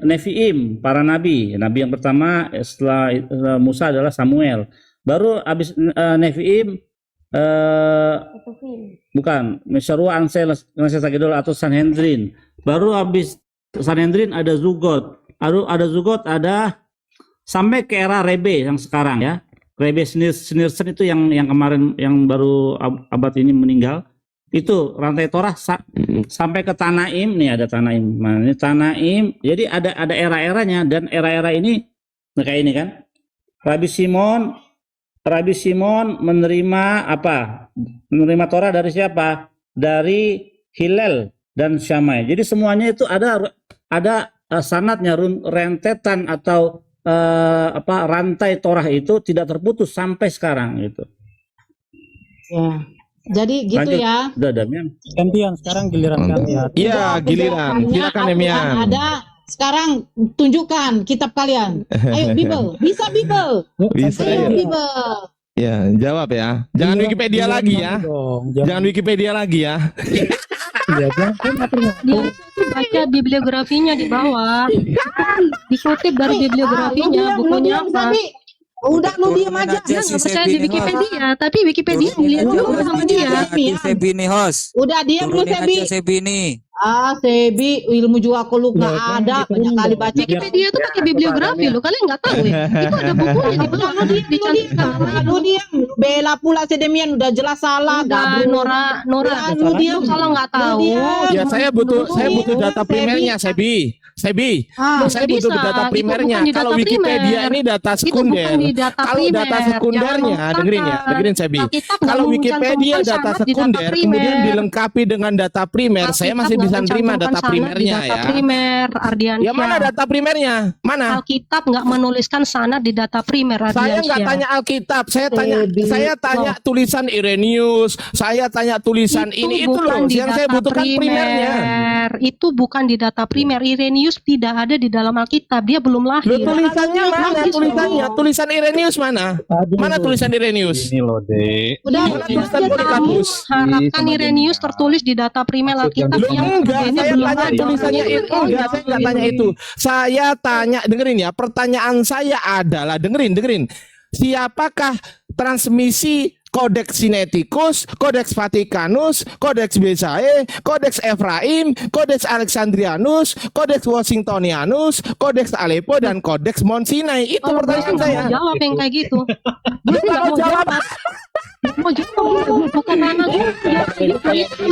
Neviim, para nabi. Nabi yang pertama setelah Musa adalah Samuel. Baru habis Neviim bukan Mesarua Ansel Sagedol atau Sanhedrin. Baru habis Sanhedrin ada Zugot. Ada Zugot, ada sampai ke era Rebe yang sekarang ya. Rebe Snirsen itu yang kemarin yang baru abad ini meninggal. Itu rantai Torah sampai ke Tanaim. Nih ada Tanaim. Nah, ini Tanaim. Jadi ada era-eranya, dan era-era ini kayak ini kan. Rabbi Simon menerima apa? Menerima Torah dari siapa? Dari Hillel dan Syamai. Jadi semuanya itu ada sanadnya, rentetan atau rantai Torah itu tidak terputus sampai sekarang gitu. Ya. Jadi gitu Lanjut. ya. Udah, Damian. Gantian sekarang giliran kalian. Iya, giliran. Silakan Demian. Ada sekarang tunjukkan kitab kalian. Ayo Bible. Bisa Bible. Bisa Ayo ya. Bible. Ya, jawab ya. Jangan Wikipedia lagi ya. Jangan Wikipedia lagi ya. Iya, Dia itu baca bibliografinya di bawah. Dikutip dari bibliografinya, bukunya apa? Udah lu diam aja. Dia nggak percaya di Wikipedia, tapi Wikipedia ngeliat dulu sama dia. Sebi ini host. Udah diam lu Turunin Sebi. aja Sebi ini. Sebi ilmu juga aku lu nggak ada, banyak kali baca. Wikipedia itu pakai bibliografi lo, kalian nggak tahu ya? Itu ada bukunya di bawah, dicantumkan. Lu diam, bela pula si Demian udah jelas salah. Udah, Nora, lu diam kalau nggak tahu. Ya saya butuh data primernya, Sebi. Saya butuh data primernya. Kalau Wikipedia ini data sekunder. Kalau data sekundernya, dengerin Sebi. Kalau Wikipedia data sekunder kemudian dilengkapi dengan data primer, saya masih bisa nerima data primernya ya. Primer, Ardiansyah. Ya mana data primernya? Mana? Alkitab nggak menuliskan sanad di data primer, Ardiansyah. Saya nggak tanya Alkitab, saya tanya tulisan Irenaeus, saya tanya tulisan ini itu loh yang saya butuhkan primernya. Itu bukan di data primer. Irenaeus tidak ada di dalam Alkitab, dia belum lahir. Loh, tulisannya mana? Tulisan Irenaeus mana? Mana tulisan Irenaeus? Ini loh, Dek. Udah, Mana tulisan Polikarpus? harapkan Irenaeus tertulis di data primer Alkitab. Loh, enggak, saya tanya tulisannya itu. Enggak, saya enggak tanya itu. Saya tanya, dengerin ya, pertanyaan saya adalah, dengerin. Siapakah transmisi Codex Sinaiticus, Codex Vaticanus, Codex Bezae, Codex Ephraim, Codex Alexandrianus, Codex Washingtonianus, Codex Aleppo, dan Codex Mount Sinai? Itu pertanyaan saya. Jawab yang kayak gitu. Dia tidak mau jawab. Mau jawab, bukan ranah gue. Bukan ranah gue kayak gitu.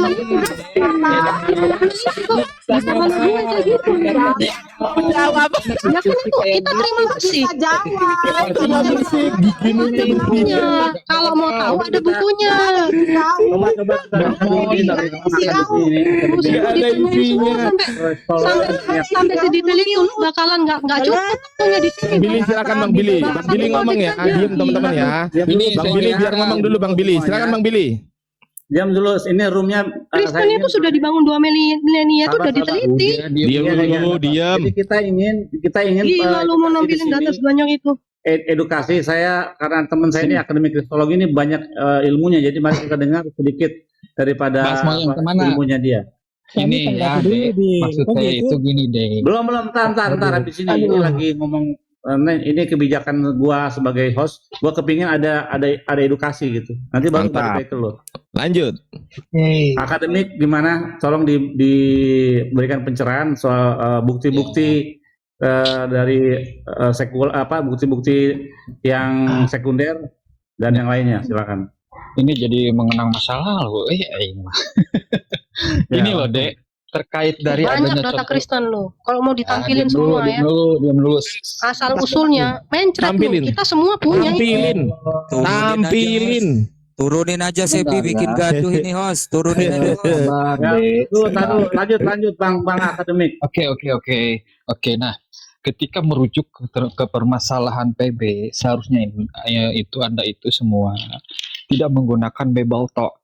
Jawab. Ya kan itu, kita terima kasih. Bukunya. Kalau mau tahu ada bukunya. Sampai sedetail itu lu bakalan nggak cukup punya di sini. Billy, silakan Bang Billy. Bang Billy ngomong ya. Diam teman-teman ya. Bang Billy biar ngomong dulu Bang Billy. Silakan Bang Billy. Diam dulu, ini roomnya Kristen itu sudah dibangun 2 milenia itu udah diteliti. Diam dulu, diam. Jadi kita ingin Gila lu mau nampilin data sebanyak itu. edukasi saya, karena teman saya ini akademik kristologi ini banyak ilmunya, jadi mari kita dengar sedikit daripada Mas mau yang kemana? ilmunya dia. Ini ya, Dek. Maksudnya itu gini, Dek. Belum entar habis ini lagi ngomong. Ini kebijakan gua sebagai host, gua kepingin ada edukasi gitu. Nanti baru itu loh. Lanjut. Akademik gimana? Tolong diberikan pencerahan soal bukti-bukti dari bukti-bukti yang sekunder dan yang lainnya. Silakan. Ini jadi mengenang masa lalu. Ini loh, Dek. Terkait dari banyak adanya data Kristen lo. Kalau mau ditampilin diam semua ya. Diam dulu. Asal usulnya mencret lo. Kita semua punya. Tampilin. Turunin aja Sebi bikin gaduh ini host. Turunin aja. Lanjut Bang akademik. Oke. Nah, ketika merujuk ke permasalahan PB, seharusnya Anda itu semua tidak menggunakan Bible Talk.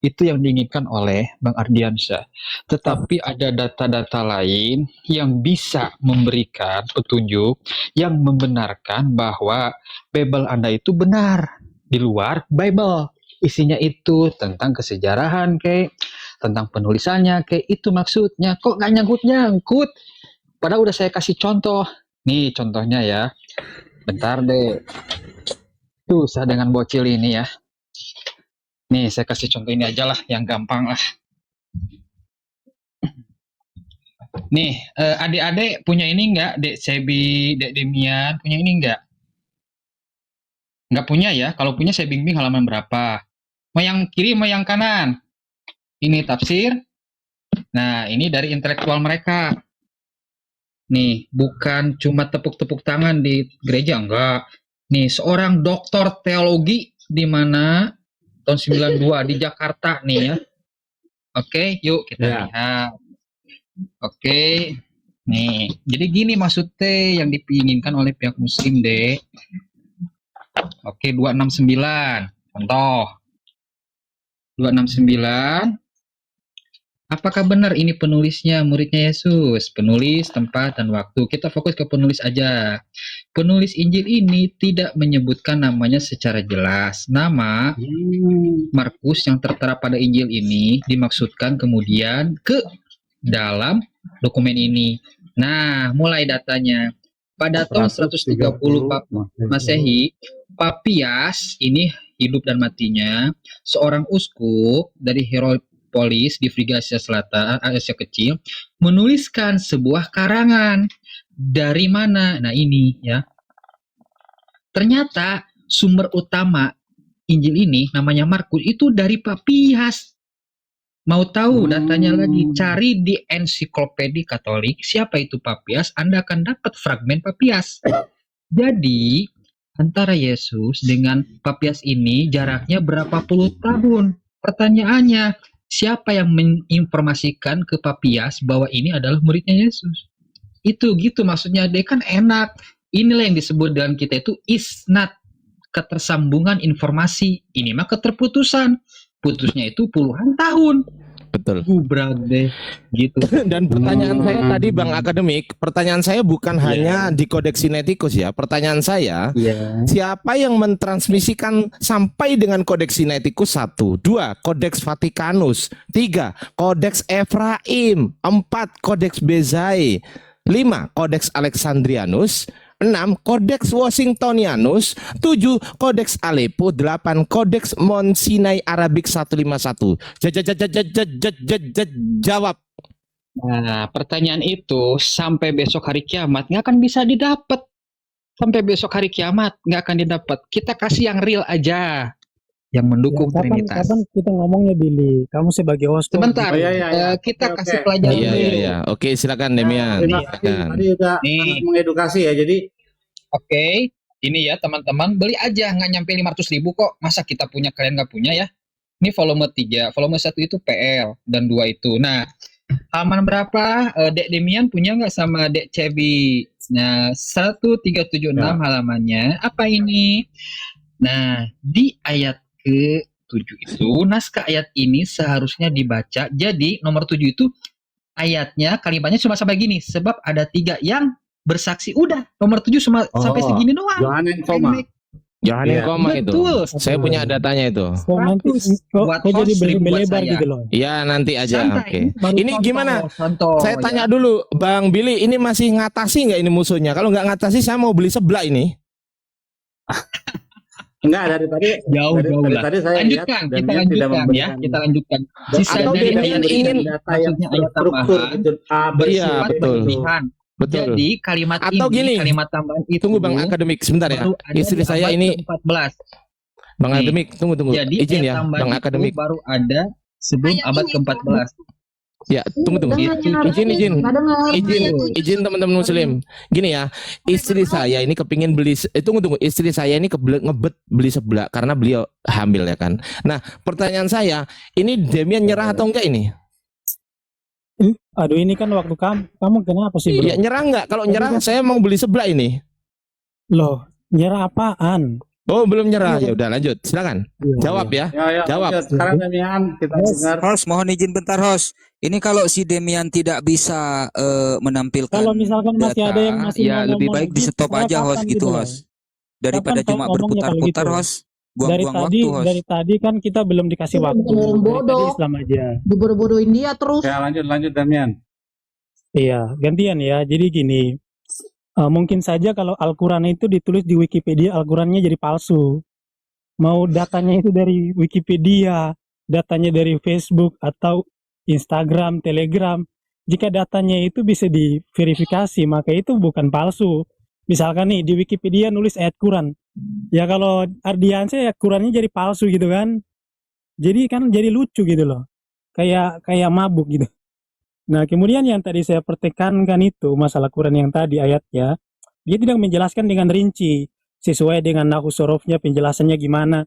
Itu yang diinginkan oleh Bang Ardiansyah. Tetapi ada data-data lain yang bisa memberikan petunjuk yang membenarkan bahwa Bible Anda itu benar di luar Bible. Isinya itu tentang kesejarahan tentang penulisannya itu maksudnya. Kok nggak nyangkut? Padahal udah saya kasih contoh. Nih contohnya ya. Bentar deh. Susah dengan bocil ini ya. Nih, saya kasih contoh ini aja lah, yang gampang lah. Nih, adik-adik punya ini enggak? Dek Sebi, Dek Demian, punya ini enggak? Enggak punya ya? Kalau punya saya bimbing halaman berapa? Mau yang kiri, mau yang kanan? Ini tafsir. Nah, ini dari intelektual mereka. Nih, bukan cuma tepuk-tepuk tangan di gereja, enggak. Nih, seorang doktor teologi di mana tahun 92 di Jakarta nih ya. Oke, yuk kita lihat. Oke. Nih, jadi gini maksudnya yang diinginkan oleh pihak muslim, Dek. Oke, 269. Contoh. 269. Apakah benar ini penulisnya muridnya Yesus? Penulis, tempat, dan waktu. Kita fokus ke penulis aja. Penulis Injil ini tidak menyebutkan namanya secara jelas. Nama Markus yang tertera pada Injil ini dimaksudkan kemudian ke dalam dokumen ini. Nah, mulai datanya. Pada tahun 130 Masehi, Papias, ini hidup dan matinya, seorang uskup dari Hierapolis di Frigia Asia Selatan, Asia Kecil, menuliskan sebuah karangan. Dari mana? Nah ini ya. Ternyata sumber utama Injil ini namanya Markus itu dari Papias. Mau tahu datanya lagi, cari di ensiklopedia Katolik siapa itu Papias, Anda akan dapat fragmen Papias. Jadi antara Yesus dengan Papias ini jaraknya berapa puluh tahun. Pertanyaannya, siapa yang menginformasikan ke Papias bahwa ini adalah muridnya Yesus? Itu gitu maksudnya, dia kan enak. Inilah yang disebut dalam kita itu isnad, ketersambungan informasi. Ini mah keterputusan. Putusnya itu puluhan tahun. Betul. Gubrak deh gitu. Dan pertanyaan saya tadi Bang Akademik, pertanyaan saya bukan hanya di Kodeks Sinaiticus ya. Pertanyaan saya, siapa yang mentransmisikan sampai dengan Kodeks Sinaiticus 1, 2 Kodeks Vatikanus, 3 Kodeks Efraim, 4 Kodeks Bezai, 5 Kodeks Alexandrianus, 6 Kodeks Washingtonianus, 7 Kodeks Aleppo, 8 Kodeks Mount Sinai Arabic 151. Jawab. Nah, pertanyaan itu sampai besok hari kiamat nggak akan bisa didapat. Sampai besok hari kiamat nggak akan didapat. Kita kasih yang real aja, yang mendukung Trinitas. Kapan kita ngomongnya, Billy? Kamu sebagai host. Sebentar, kita kasih pelajaran dulu. Iya. Oke, silakan Demian. Tadi udah mengedukasi ya, jadi Oke, ini ya teman-teman, beli aja, nggak nyampe 500.000 kok. Masa kita punya, kalian nggak punya ya? Ini volume 3, volume 1 itu PL, dan 2 itu. Nah, halaman berapa? Dek Demian punya nggak sama Dek Cebi? Nah, 1376 halamannya. Apa ini? Nah, di ayat ke-7 itu, naskah ayat ini seharusnya dibaca. Jadi, nomor 7 itu, ayatnya, kalimatnya cuma sampai gini. Sebab ada 3 yang bersaksi. Udah, nomor 7 sampai segini doang. Jangan yang koma. Jangan yang koma itu. Betul. Saya punya datanya itu. Nanti Buat kok jadi host, buat melebar saya. gitu loh. Ya nanti aja. Santai. Oke. Ini gimana? Contoh, Saya ya. tanya dulu, Bang Billy, ini masih ngatasi nggak ini musuhnya? Kalau nggak ngatasi, saya mau beli sebelah ini. Enggak, dari tadi Jauh dari lah. tadi saya Lanjutkan, lihat dan kita dia tidak lanjutkan ya, memberikan kita lanjutkan. atau Sisa dia dari tidak ayat memberikan ini, data yang maksudnya ayat terstruktur tambahan, gitu. Iya, bersifat betul. berlebihan. Betul. Jadi kalimat Atau ini, gini, kalimat tambahan itu Tunggu Bang Akademik sebentar ya. baru ada Istri di saya abad ini ke-14. Bang Nih. Akademik, tunggu. Jadi Izin ayat ya, tambahan Bang itu Akademik. baru ada sebelum Ayat abad ini. ke-14. Ya, tunggu. Izin teman-teman muslim. Gini ya, istri saya ini kepingin beli tunggu. Istri saya ini ngebet beli sebelah karena beliau hamil ya kan. Nah, pertanyaan saya, ini Demian nyerah atau enggak ini? Aduh, ini kan waktu kamu kenapa sih, bro? Ya nyerah enggak? Kalau nyerah saya mau beli sebelah ini. Loh, nyerah apaan? Oh, belum nyerah. Ya udah lanjut. Silakan. Jawab ya. Jawab. lanjut. Sekarang Demian kita dengar. Host, mohon izin bentar, host. Ini kalau si Demian tidak bisa menampilkan Kalau misalkan masih data, ada yang masih ya mau lebih ngomong baik lagi, di stop saya aja, host, kapan gitu, loh. host. Daripada Kapan cuma ngomongnya kalau berputar-putar, gitu? host. Dari Buang-buang tadi, waktu, host. dari tadi kan kita belum dikasih waktu. Beneran Dari bodoh. tadi Islam aja. Dibodoh-bodohin dia terus. Ya, lanjut Demian. Iya, gantian ya. Jadi gini, mungkin saja kalau Al-Quran itu ditulis di Wikipedia, Al-Qurannya jadi palsu. Mau datanya itu dari Wikipedia, datanya dari Facebook atau Instagram, Telegram. Jika datanya itu bisa diverifikasi, maka itu bukan palsu. Misalkan nih di Wikipedia nulis ayat Quran. Ya kalau Ardiansyah ya Qurannya jadi palsu gitu kan. Jadi kan jadi lucu gitu loh. Kayak mabuk gitu. Nah, kemudian yang tadi saya pertekankan itu masalah Quran yang tadi ayatnya, dia tidak menjelaskan dengan rinci sesuai dengan nahu sorofnya, penjelasannya gimana.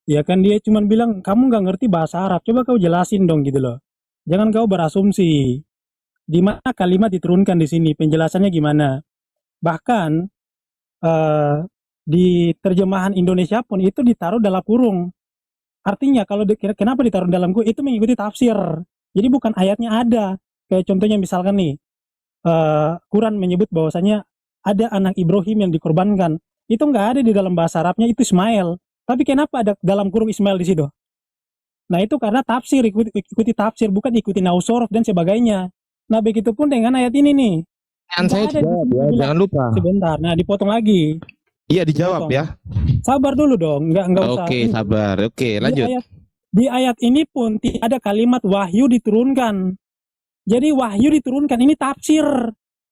Ya kan dia cuma bilang kamu nggak ngerti bahasa Arab, coba kau jelasin dong gitu loh. Jangan kau berasumsi. Di mana kalimat diturunkan di sini, penjelasannya gimana. Bahkan di terjemahan Indonesia pun itu ditaruh dalam kurung. Artinya kalau kenapa ditaruh dalam kurung itu mengikuti tafsir. Jadi bukan ayatnya ada. Kayak contohnya misalkan nih, Quran menyebut bahwasanya ada anak Ibrahim yang dikorbankan. Itu nggak ada di dalam bahasa Arabnya, itu Ismail. Tapi kenapa ada dalam kurung Ismail di situ? Nah itu karena tafsir, ikuti tafsir, bukan ikuti nausorof dan sebagainya. Nah begitupun dengan ayat ini nih. Kan saya dijawab ya, jangan lupa. Sebentar, nah dipotong lagi. Iya dijawab ya. Sabar dulu dong, nggak usah. Oke, sabar. Oke, lanjut. Di ayat ini pun tidak ada kalimat wahyu diturunkan. Jadi wahyu diturunkan, ini tafsir.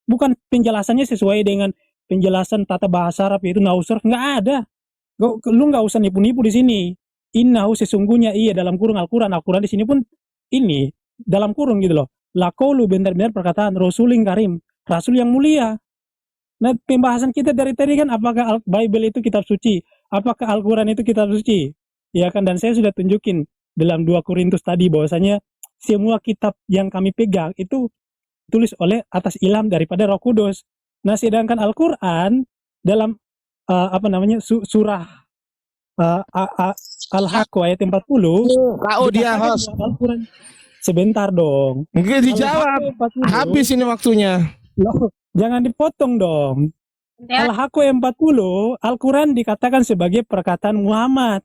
Bukan penjelasannya sesuai dengan penjelasan tata bahasa Arab, yaitu nausur. Nggak ada. Lu nggak usah nipu-nipu di sini. innahu sesungguhnya ia dalam kurung Al-Quran di sini pun ini dalam kurung gitu loh, laqaulu benar-benar perkataan rasulin karim, rasul yang mulia. Nah, pembahasan kita dari tadi kan apakah Bible itu kitab suci, apakah Al-Quran itu kitab suci, ya kan? Dan saya sudah tunjukin dalam 2 Korintus tadi bahwasanya semua kitab yang kami pegang itu tulis oleh atas ilham daripada Roh Kudus. Nah, sedangkan Al-Quran dalam surah Al-Haqqah ayat 40. Dia host. Al-Quran. Sebentar dong. Nggak dijawab. Habis ini waktunya. Loh, jangan dipotong dong. Al-Haqqah 40, Al-Quran dikatakan sebagai perkataan Muhammad.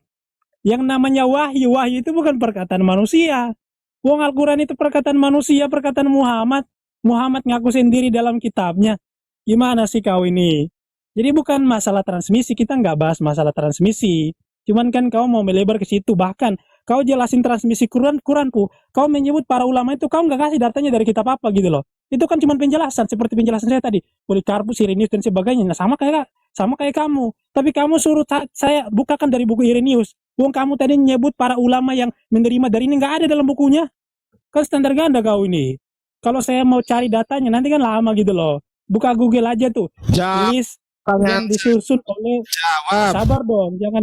Yang namanya wahyu itu bukan perkataan manusia. Wong Al-Quran itu perkataan manusia, perkataan Muhammad. Muhammad ngaku sendiri dalam kitabnya. Gimana sih kau ini? Jadi bukan masalah transmisi, kita nggak bahas masalah transmisi. Cuman kan kau mau melebar ke situ, bahkan kau jelasin transmisi Quranku, kau menyebut para ulama itu, kau nggak kasih datanya dari kitab apa gitu loh. Itu kan cuma penjelasan, seperti penjelasan saya tadi, Polikarpus, Irenaeus dan sebagainya. Nah, sama kayak kamu. Tapi kamu suruh saya bukakan dari buku Irenaeus. Wong kamu tadi nyebut para ulama yang menerima dari ini, nggak ada dalam bukunya. Kan standar ganda kau ini. Kalau saya mau cari datanya nanti kan lama gitu loh. Buka Google aja tuh. List yang disusun oleh. Sabar dong, jangan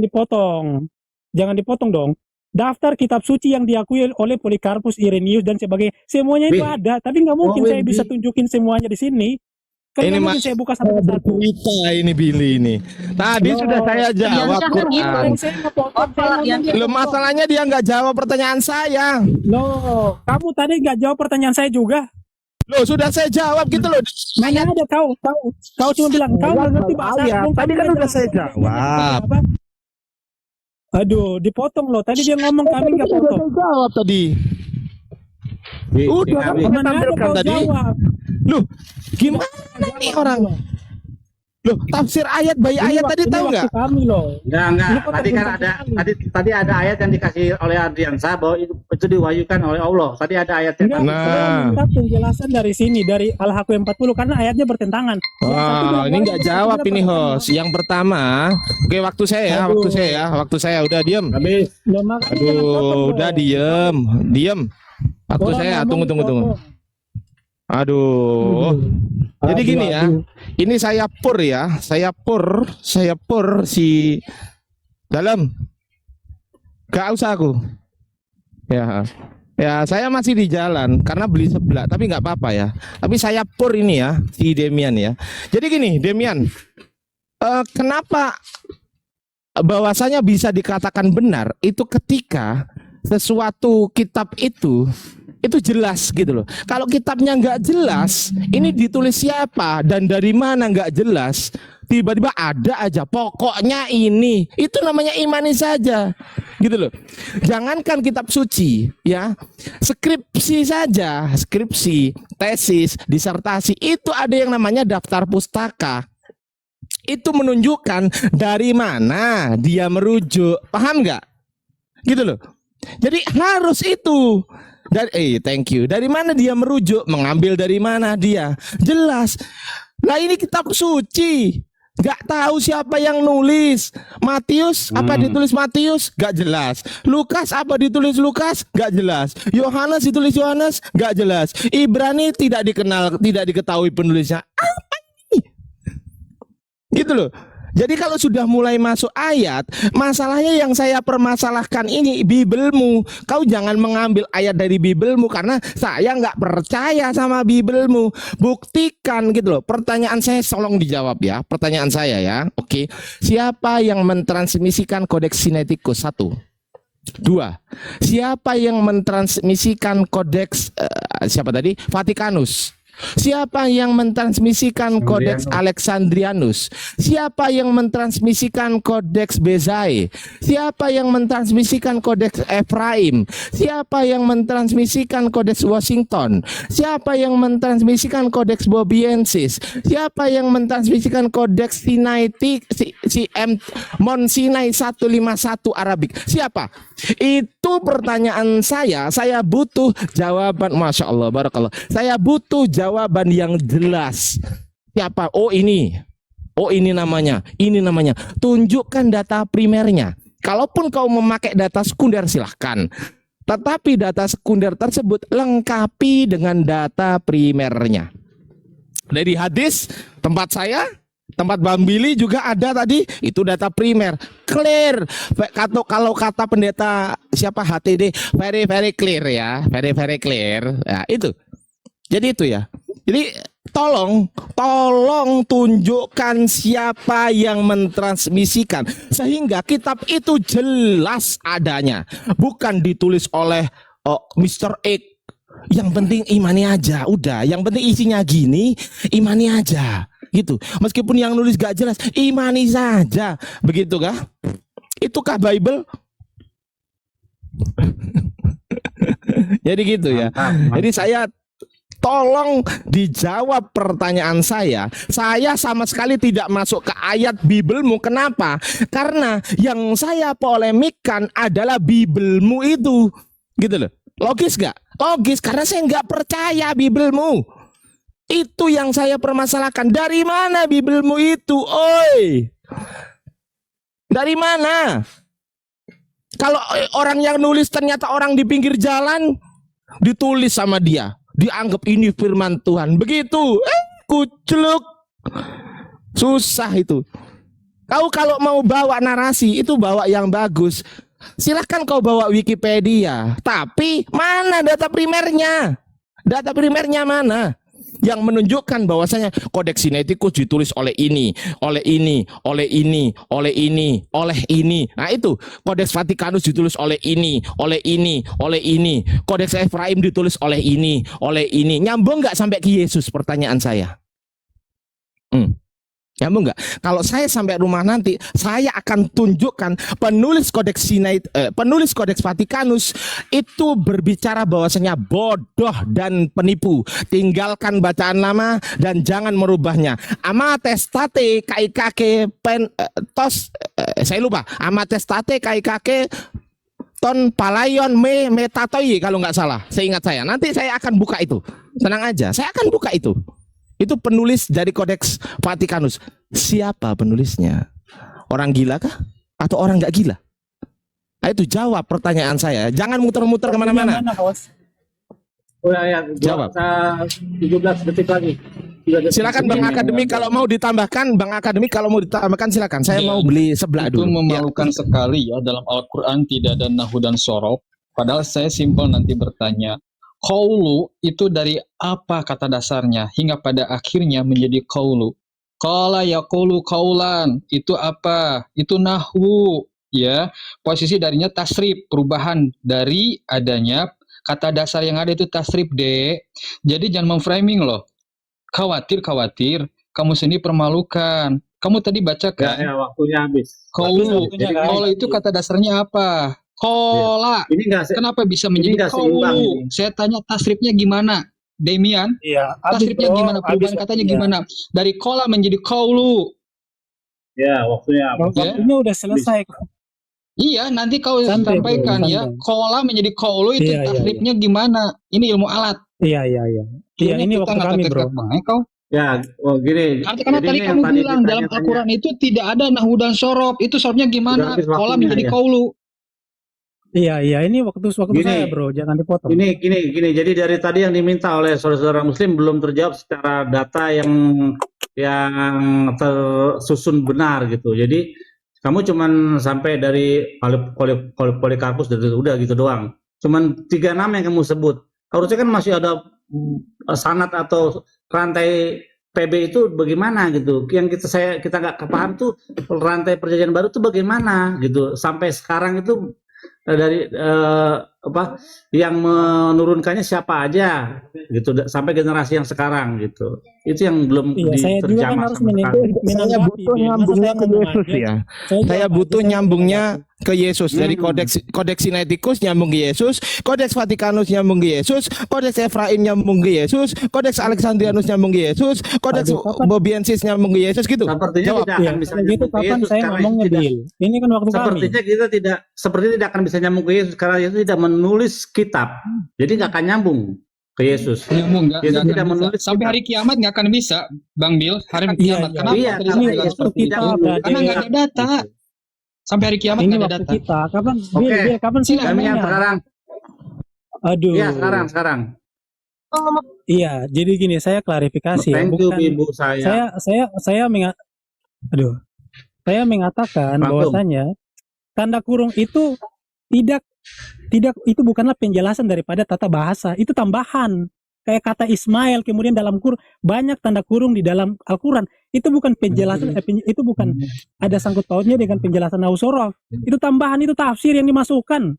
dipotong dong. Daftar kitab suci yang diakui oleh Polikarpus, Irenaeus dan sebagainya, semuanya itu ada. Tapi nggak mungkin saya bisa tunjukin semuanya di sini. Kan ini mungkin saya buka satu-satu. Ini Billy ini. Tadi sudah saya jawab Quran. Loh, masalahnya dia nggak jawab pertanyaan saya. Loh, kamu tadi nggak jawab pertanyaan saya juga. Loh, sudah saya jawab gitu loh. Mana ada kau cuma bilang kau nggak ngerti bahasa. Tadi kan udah saya jawab. Aduh, dipotong loh. Tadi dia ngomong kami nggak potong. Jawab tadi. Udah kan kita tampilkan tadi. Loh, gimana nih orang? Loh, tafsir ayat bayi ayat tadi tahu nggak? Enggak. Tadi ada ayat yang dikasih oleh Ardiansa bahwa itu diwahyukan oleh Allah. Tadi ada ayatnya. Nah, penjelasan dari sini dari Al-Haqqah 40 karena ayatnya bertentangan. Wah, ini nggak jawab ini host. Yang pertama, oke waktu saya udah diem. Habis. Aduh, udah diem. Waktu saya tunggu. Aduh. Jadi gini ya. Ini saya pur si dalam. Gak usah aku. Ya, saya masih di jalan karena beli sebelah, tapi nggak apa-apa ya. Tapi saya pur ini ya, si Demian ya. Jadi gini, Demian, kenapa bahwasanya bisa dikatakan benar itu ketika sesuatu kitab itu jelas gitu loh. Kalau kitabnya nggak jelas, ini ditulis siapa dan dari mana nggak jelas, tiba-tiba ada aja. Pokoknya ini, itu namanya imani saja, gitu loh. Jangankan kitab suci, ya, skripsi saja, tesis, disertasi itu ada yang namanya daftar pustaka. Itu menunjukkan dari mana dia merujuk, paham nggak? Gitu loh. Jadi harus itu. Thank you. Dari mana dia merujuk? Mengambil dari mana dia? Jelas. Nah ini kitab suci. Gak tahu siapa yang nulis. Matius, apa ditulis Matius? Gak jelas. Lukas, apa ditulis Lukas? Gak jelas. Yohanes ditulis Yohanes? Gak jelas. Ibrani tidak diketahui penulisnya. Apa ini? Gitu loh. Jadi kalau sudah mulai masuk ayat, masalahnya yang saya permasalahkan ini Bibelmu. Kau jangan mengambil ayat dari Bibelmu karena saya nggak percaya sama Bibelmu. Buktikan gitu loh. Pertanyaan saya tolong dijawab ya. Pertanyaan saya ya. Oke. Siapa yang mentransmisikan Kodeks Sinaiticus? 1. 2. Siapa yang mentransmisikan Kodeks siapa tadi? Vatikanus? Siapa yang mentransmisikan Kodeks Alexandrianus? Siapa yang mentransmisikan Kodeks Bezae? Siapa yang mentransmisikan Kodeks Efraim? Siapa yang mentransmisikan Kodeks Washington? Siapa yang mentransmisikan Kodeks Bobiensis? Siapa yang mentransmisikan Kodeks Mount Sinai 151 Arabik? Siapa? Itu pertanyaan saya butuh jawaban. Masya Allah, barakallah. Saya butuh jawaban yang jelas. Siapa? Oh ini namanya. Tunjukkan data primernya. Kalaupun kau memakai data sekunder silahkan. Tetapi data sekunder tersebut lengkapi dengan data primernya. Dari hadis tempat saya, tempat Bang Billy juga ada tadi, itu data primer. Clear. Kalau kata pendeta siapa HTD, very very clear ya, very very clear. Ya, itu. Jadi itu ya. Jadi tolong tunjukkan siapa yang mentransmisikan sehingga kitab itu jelas adanya, bukan ditulis oleh Mr. X. Yang penting imani aja, udah. Yang penting isinya gini, imani aja, gitu. Meskipun yang nulis gak jelas, imani saja, begitu kah? Itukah Bible? Jadi gitu ya. Jadi saya tolong dijawab pertanyaan saya. Saya sama sekali tidak masuk ke ayat Biblemu. Kenapa? Karena yang saya polemikkan adalah Biblemu itu. Gitu loh. Logis gak? Logis, karena saya nggak percaya Biblemu. Itu yang saya permasalahkan. Dari mana Biblemu itu? Oi, dari mana? Kalau orang yang nulis ternyata orang di pinggir jalan, ditulis sama dia, dianggap ini firman Tuhan. Begitu, kucluk. Susah itu. Kau kalau mau bawa narasi, itu bawa yang bagus. Silahkan kau bawa Wikipedia, tapi mana data primernya? Data primernya mana? Yang menunjukkan bahwasanya Kodeks Sinaiticus ditulis oleh ini, oleh ini, oleh ini, oleh ini, oleh ini. Nah itu, Kodeks Vatikanus ditulis oleh ini, oleh ini, oleh ini. Kodeks Efraim ditulis oleh ini, oleh ini. Nyambung nggak sampai ke Yesus? Pertanyaan saya. Nyambung nggak? Kalau saya sampai rumah nanti, saya akan tunjukkan penulis penulis Kodeks Vatikanus itu berbicara bahwasanya bodoh dan penipu. Tinggalkan bacaan lama dan jangan merubahnya. Amatestate kaikake saya lupa. Amatestate kaikake ton palayon metatoi kalau nggak salah. Seingat saya. Nanti saya akan buka itu. Tenang aja, saya akan buka itu. Itu penulis dari Kodeks Vatikanus. Siapa penulisnya? Orang gila kah? Atau orang nggak gila? Nah, itu jawab pertanyaan saya. Jangan muter-muter kemana-mana. Jawab. 17 detik lagi. Silakan Bang Akademik kalau mau ditambahkan. Bang Akademik kalau mau ditambahkan silakan. Saya mau beli sebelah Itu dulu. memalukan sekali ya, dalam Al-Quran tidak ada nahu dan sorof. Padahal saya simpel nanti bertanya. Qaulu itu dari apa kata dasarnya hingga pada akhirnya menjadi qaulu. Qala yaqulu qaulan itu apa? Itu nahwu ya. Posisi darinya tasrif, perubahan dari adanya kata dasar yang ada itu tasrif, Dek. Jadi jangan memframing loh. Khawatir kamu sendiri permalukan. Kamu tadi baca kan? Ya, waktunya habis. Qaulu. Qaulu itu kata dasarnya apa? Kola. Ini Kenapa bisa menjadi kaulu? Saya tanya tasrifnya gimana, Demian? Iya, Tasrifnya gimana? Perubahan katanya gimana? Dari kola menjadi kaulu. Ya, waktunya habis. Waktunya udah selesai. Iya, nanti kau Santai, sampaikan bro, ya. santai. Kola menjadi kaulu itu Iya, tasrifnya gimana? Ini ilmu alat. Iya. Iya, ini waktu kami, bro. Kau. Ya, gini. Karena Jadi tadi ini kamu yang tadi bilang dalam ditanya-tanya. Al-Quran itu tidak ada nahu dan sorof. Itu sorofnya gimana? Udah habis Kola waktunya, menjadi ya. kaulu. Iya, ini waktu Gini. saya, bro. Jangan dipotong. Gini. Jadi dari tadi yang diminta oleh saudara-saudara Muslim belum terjawab secara data yang tersusun benar gitu. Jadi kamu cuman sampai dari Polikarpus udah gitu doang. Cuman 3 nama yang kamu sebut. Harusnya kan masih ada sanad atau rantai PB itu bagaimana gitu. Yang kita nggak paham tuh rantai perjanjian baru tuh bagaimana gitu. Sampai sekarang itu dari yang menurunkannya siapa aja gitu sampai generasi yang sekarang gitu. Itu yang belum Saya juga kan diterjemah harus sama sekali. Saya butuh nyambungnya ke Yesus ya. Saya butuh nyambungnya ke Yesus. Dari Kodeks Sinaiticus nyambung ke Yesus, Kodeks Vatikanus nyambung ke Yesus, Kodeks Efraim nyambung ke Yesus, Kodeks Alexandrianus nyambung ke Yesus, Kodeks Bobiensis nyambung ke Yesus gitu. Sepertinya Jawab. tidak akan bisa gitu nyambung ke kapan Yesus saya karena ngomongnya, Yesus Bil. Ini kan waktu kami. sepertinya tidak akan bisa nyambung ke Yesus karena Yesus tidak menulis kitab. Jadi nggak akan nyambung ke Yesus. Nyambung nggak Yesus akan tidak bisa. menulis Sampai kitab. hari kiamat nggak akan bisa, Bang Bil. Hari Iya, kiamat. iya. Kenapa Iya, tadi karena saya bilang Yesus seperti tidak itu? menulis Karena nggak ada data. Sampai hari kiamat Ini nggak ada waktu data. kita. Kapan? Oke. Bil, kapan sih Demian namanya? sekarang. Aduh. Iya, sekarang. Iya, jadi gini, saya klarifikasi ya. Thank you, Bukan Ibu saya. Aduh. Saya mengatakan Langsung. bahwasanya tanda kurung itu tidak itu bukanlah penjelasan daripada tata bahasa, itu tambahan. Kayak kata Ismail, kemudian dalam banyak tanda kurung di dalam Al-Quran. Itu bukan penjelasan, itu bukan ada sangkut pautnya dengan penjelasan Nausorof. Itu tambahan, itu tafsir yang dimasukkan.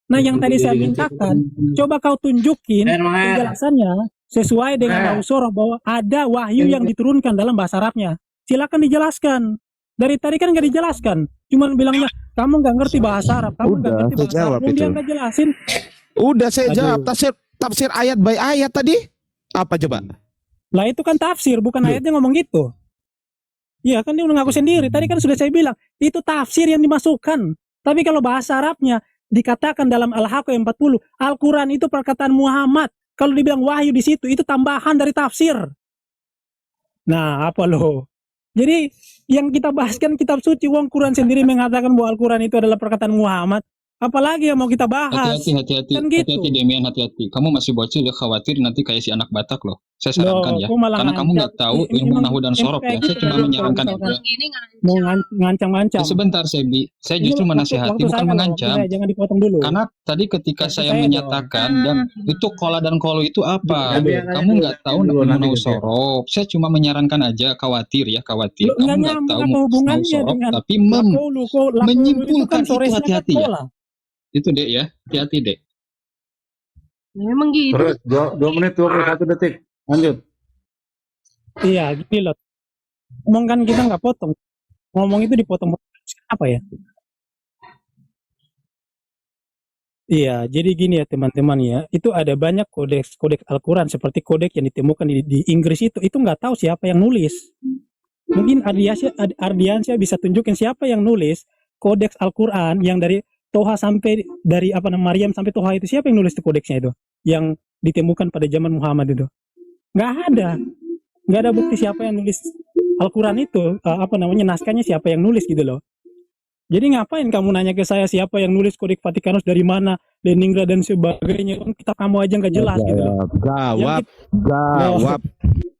Nah, yang tadi saya mintakan, coba kau tunjukin penjelasannya sesuai dengan Nausorof bahwa ada wahyu yang diturunkan dalam bahasa Arabnya. Silakan dijelaskan. Dari tadi kan nggak dijelaskan, cuman bilangnya kamu nggak ngerti bahasa Arab, kamu nggak Udah, ngerti saya bahasa jawab Arab, dia itu. nggak jelasin. Udah saya Aduh. jawab tafsir ayat by ayat tadi. Apa coba? Lah itu kan tafsir, bukan ayatnya ngomong gitu. Iya kan dia udah ngaku sendiri. Tadi kan sudah saya bilang, itu tafsir yang dimasukkan. Tapi kalau bahasa Arabnya dikatakan dalam Al-Haqqah 40, Al-Quran itu perkataan Muhammad. Kalau dibilang wahyu di situ, itu tambahan dari tafsir. Nah, apa loh? Jadi yang kita bahas kan kitab suci, wong Quran sendiri mengatakan bahwa Al-Quran itu adalah perkataan Muhammad. Apalagi yang mau kita bahas? Hati-hati, Kan gitu. hati-hati Demian, hati-hati. Kamu masih bocil ya, khawatir nanti kayak si anak Batak loh. Saya sarankan Loh, ya, kok malah karena kamu nggak ngancam? tahu Ini ilmu emang- nahu dan emang sorof kayak ya. Saya gitu cuma kalau menyarankan misalkan aja. Ini Mau ngancam-ngancam. Sebentar Sebi, saya Ini justru waktu menasehati bukan saya loh, mengancam. waktu saya, jangan dipotong dulu. Karena tadi ketika Waktu saya saya menyatakan dan itu kola dan kolo itu apa? Biar Kamu aja nggak dulu, tahu nanti ilmu nahu gitu ya. sorof. Saya cuma menyarankan aja, khawatir ya, khawatir. Loh, Kamu nggak nggak nyambung tahu apa nahu hubungannya sorof, dengan tapi lakolu itu kan menyimpulkan itu soresnya kan hati-hati ya. pola. Itu dek ya, hati-hati dek. memang gitu. Terus 2 menit 21 detik. Lanjut. Iya, gini loh. Ngomong kan kita nggak potong. Ngomong itu dipotong apa ya? Iya, jadi gini ya teman-teman ya. Itu ada banyak kodeks Al-Quran seperti kodeks yang ditemukan di Inggris itu nggak tahu siapa yang nulis. Mungkin Ardiansyah bisa tunjukin siapa yang nulis kodeks Al-Quran yang dari Toha sampai dari Maryam sampai Toha itu, siapa yang nulis itu kodeksnya itu yang ditemukan pada zaman Muhammad itu? Nggak ada bukti siapa yang nulis Al-Quran itu, naskahnya siapa yang nulis gitu loh. Jadi ngapain kamu nanya ke saya siapa yang nulis Kodeks Vatikanus dari mana, Leningrad dan sebagainya? Kita kamu aja nggak jelas gitu loh. Jawab.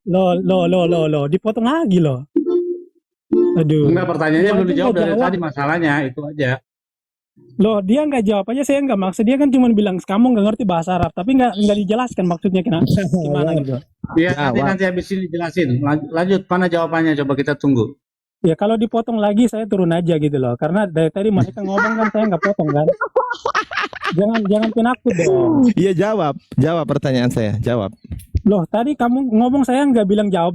Loh, dipotong lagi loh. Aduh. Enggak, pertanyaannya Gua belum aja dijawab nggak dari jawab. tadi, masalahnya itu aja. Loh, dia nggak jawab aja, saya nggak maksud. Dia kan cuma bilang kamu nggak ngerti bahasa Arab, tapi nggak dijelaskan maksudnya gimana gitu. Iya, nanti habis ini jelasin. Lanjut, mana jawabannya? Coba kita tunggu. Ya kalau dipotong lagi saya turun aja gitu loh. Karena dari tadi mereka ngomong kan saya nggak potong kan. Jangan penakut dong. Iya jawab pertanyaan saya, jawab. Loh, tadi kamu ngomong saya nggak bilang jawab,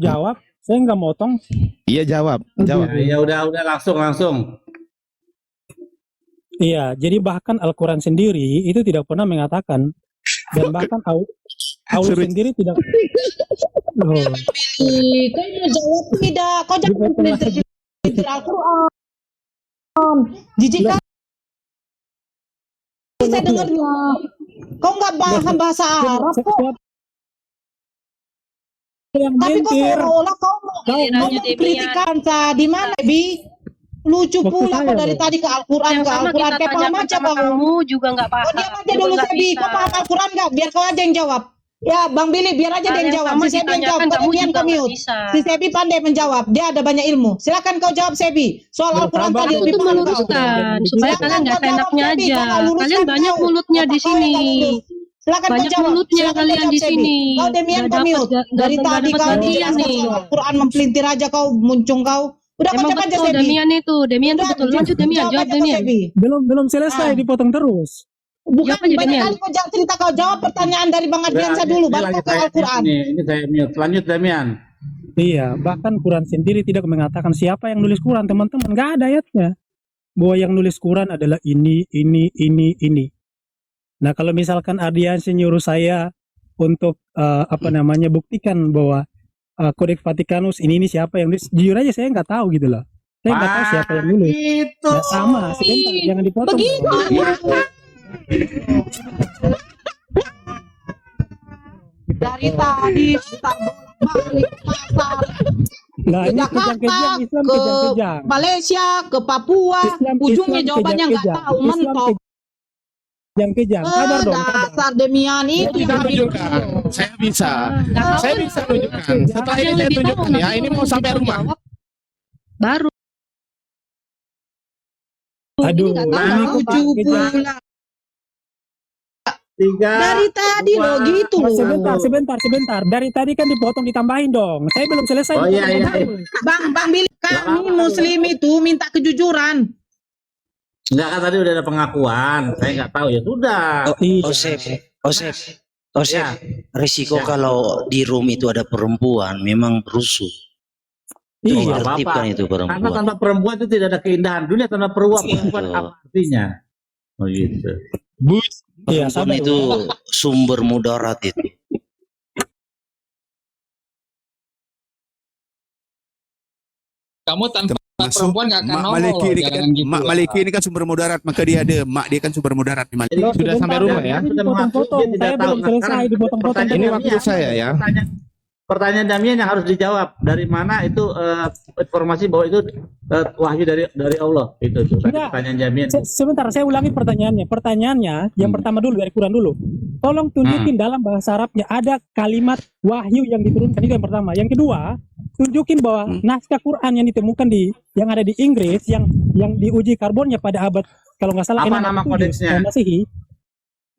saya nggak motong. Iya jawab. Ya udah langsung. Iya, jadi bahkan Al-Quran sendiri itu tidak pernah mengatakan, dan bahkan Allah sendiri tidak. Loh, Kau mau jawab tidak? Kau jangan pelintir Al-Quran. Jijik kan? Saya dengarnya. Kau nggak paham bahasa Arab kok. yang Tapi kok gentir. seolah-olah kau mau kritikan di mana, Bi? Lucu Waktu pula saya kau dari loh. tadi ke Al-Quran, Yang ke sama Al-Quran. kita Kayak paham tanyakan aja sama kau. kamu juga nggak paham. Kau diam aja Juga dulu, nggak Sebi. bisa. Kau paham Al-Quran nggak? Biar kau aja yang jawab. Ya, Bang Billy, biar aja dia yang Yang jawab. sama Si Sebi yang jawab. ditanyakan, Kau kamu diam, juga kau nggak mute. bisa. Si Sebi pandai menjawab. Dia ada banyak ilmu. Silakan kau jawab, Sebi. Soal Loh, Al-Quran tambah tadi itu lebih Itu paham kau. meluruskan supaya Silakan kalian nggak kau jawab, seenaknya Sebi. aja. Kau nggak luruskan Kalian banyak kau. mulutnya di Otak kau yang nggak sini. lurus. Silakan kau Banyak jawab. mulutnya Silakan kau kalian jawab, di Sebi. sini. Kau Demian, Nggak kau dapat- mute. nggak- Dari nggak tadi dapat kau gantian menjelaskan nih. soal Al-Quran, mempelintir aja kau, muncung kau. Udah kau Emang jawab aja, betul Sebi. Demian itu. Demian itu Udah, betul. Lanjut Demian, jawab aja kau, Demian. Sebi. Belum selesai, Ah. dipotong terus. Bukan Jawab aja, banyak Demian. kali kau jawab cerita, kau jawab pertanyaan dari Bang Adriansa dulu, baru kau ke Al-Quran. Ini saya mute. Lanjut, Damian. Iya, bahkan Quran sendiri tidak mengatakan siapa yang nulis Quran, teman-teman. Nggak ada ayatnya bahwa yang nulis Quran adalah ini. Nah, kalau misalkan Ardiansyah nyuruh saya untuk buktikan bahwa Kodeks Vatikanus ini siapa yang nulis, jujur aja saya nggak tahu gitu loh. Saya nggak tahu siapa yang nulis. Itu. Ya sama, sebentar, jangan dipotong. Begitu. Dari tadi putar bolak-balik pasar. Nah, Ke ini Jakarta, kejang-kejang Islam, ke kejang-kejang. Malaysia, ke Papua, ujungnya Islam jawabannya nggak kejang-kejang. tahu, Islam mentok. kejang-kejang. Sabar dong, sabar. Dasar Demian itu Bisa yang lebih tunjukkan. Saya bisa. Saya bisa tunjukkan. Setelah ini Yang saya lebih tahu tunjukkan ya. Ini mau sampai rumah. baru. Aduh, nggak tahu, ini lucu kejang. pula. Tiga. Dari tadi loh gitu loh. Sebentar. Dari tadi kan dipotong ditambahin dong. Saya belum selesai. Oh iya, iya. Bang Billy, kami Muslim itu minta kejujuran. Enggak, kan tadi udah ada pengakuan. Saya nggak tahu, ya sudah. Osep, Ya. risiko Ya. kalau di room itu ada perempuan memang rusuh. Iya. Tertibkan itu Karena perempuan. tanpa perempuan itu tidak ada keindahan dunia. Tanpa perempuan apa artinya? Oh gitu. Iya, Perempuan sabar. itu sumber mudarat itu. Kamu tanpa Termasuk perempuan nggak akan Mak nongol Maliki loh, ini kan, jangan gitu Mak lah. Maliki ini kan sumber mudarat, maka dia ada mak dia kan sumber mudarat di Maliki. Sudah sampai rumah ya. Tadi dipotong-potong. Saya belum selesai dipotong-potong. Ini waktu saya ya. Pertanyaan Damian yang harus dijawab, dari mana itu informasi bahwa itu wahyu dari Allah, itu tadi Enggak. pertanyaan Damian. Sebentar, saya ulangi pertanyaannya. Pertanyaannya yang pertama dulu dari Quran dulu. Tolong tunjukin dalam bahasa Arabnya ada kalimat wahyu yang diturunkan, itu yang pertama. Yang kedua, tunjukin bahwa naskah Quran yang ditemukan yang ada di Inggris yang diuji karbonnya pada abad kalau nggak salah Apa 6 nama atau 7 kodeksnya? Masehi.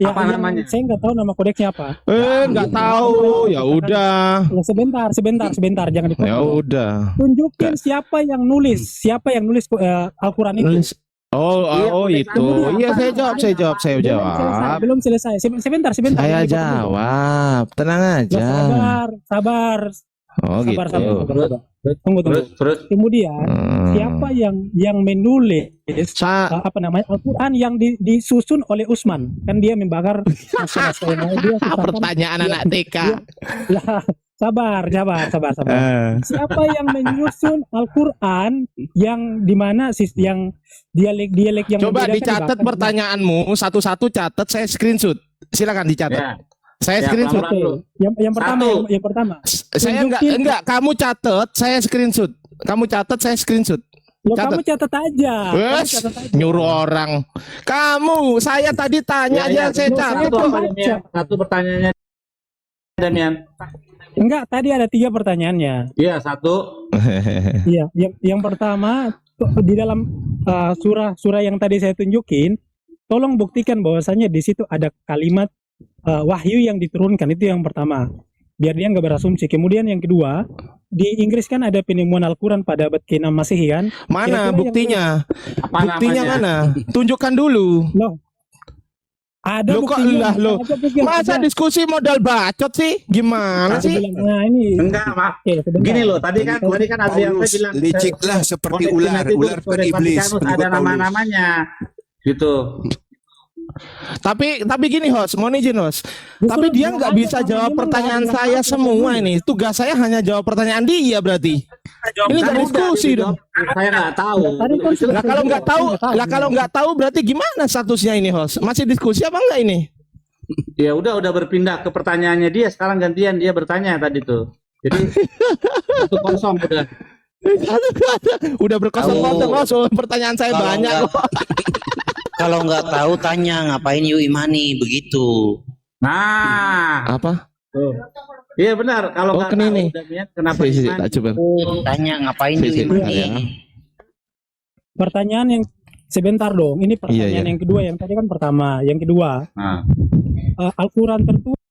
Ya, Apa yang namanya? saya nggak tahu nama kodeksnya apa. Nggak tahu. Ya udah. Ya, sebentar, jangan Ya dipotong. udah. Tunjukin siapa yang nulis Al-Quran itu. Nulis. Oh itu. Iya saya jawab. Belum selesai. Sebentar. Saya Jangan dipotong. jawab. Tenang Ya, aja. sabar. Oh gitu. Sabar. Tunggu. Terus Kemudian siapa yang menulis Al-Quran yang disusun oleh Utsman? Kan dia membakar naskah-naskah yang ada. Dia susahkan. Pertanyaan anak TK. Lah, sabar. Siapa yang menyusun Al-Quran yang di mana yang dialek yang Coba membedakan dicatat dibakar? pertanyaanmu satu-satu, catat, saya screenshot. Silakan dicatat. ya, Saya Ya, screenshot. pelan-pelan. Yang pertama, Satu. yang pertama. Saya Tunjukin. enggak, kamu catat, saya screenshot. Kamu catat, saya screenshot. Loh, Catat. kamu catat aja. Wes, nyuruh orang. Kamu, saya tadi tanya aja, saya Loh, catat. Satu apa Damian? Satu pertanyaannya Damian. Enggak, tadi ada 3 pertanyaannya. Iya, satu. Iya, yang pertama di dalam surah yang tadi saya tunjukin, tolong buktikan bahwasanya di situ ada kalimat wahyu yang diturunkan, itu yang pertama. Biar dia nggak berasumsi. Kemudian yang kedua, di Inggris kan ada penemuan Al-Quran pada abad ke-6 Masehi kan? Mana Kira-kira buktinya? Apa Buktinya namanya? mana? Tunjukkan dulu. Loh, ada Loh kok buktinya. lah lo? Ada buktinya. Masa diskusi modal bacot sih? Gimana Aku sih? bilang, nah ini. Enggak, Mak. Oke, sebentar. Gini loh, tadi kan Adrian Paulus bilang liciklah seperti kodeksi ular, nanti ular itu bukan Kodeks iblis. Vatikanus ada Pengikut Paulus. nama-namanya. Gitu. Tapi gini host, mohon izin host. Tapi dia nggak bisa jawab pertanyaan saya semua ini. Tugas saya hanya jawab pertanyaan dia berarti. Ini Kan nggak udah diskusi dong. Saya nggak tahu. Tadi kan sudah Lah kalau nggak tahu berarti gimana statusnya ini host? Masih diskusi apa enggak ini? Ya udah berpindah ke pertanyaannya dia. Sekarang gantian dia bertanya tadi tuh. Jadi itu kosong udah. Udah berkosong-kosong host. Pertanyaan saya Kalau banyak nggak- kok. Kalau nggak tahu tanya ngapain you imani begitu. Nah, Apa? tuh. Iya benar. Kalau nggak kan tahu ini. Damian, kenapa Sih, iman? tak coba. Tanya ngapain you Sih, imani. ya. Pertanyaan yang sebentar dong. Ini pertanyaan Iya. yang kedua. Yang tadi kan pertama. Yang kedua, Nah. Al-Quran tertulis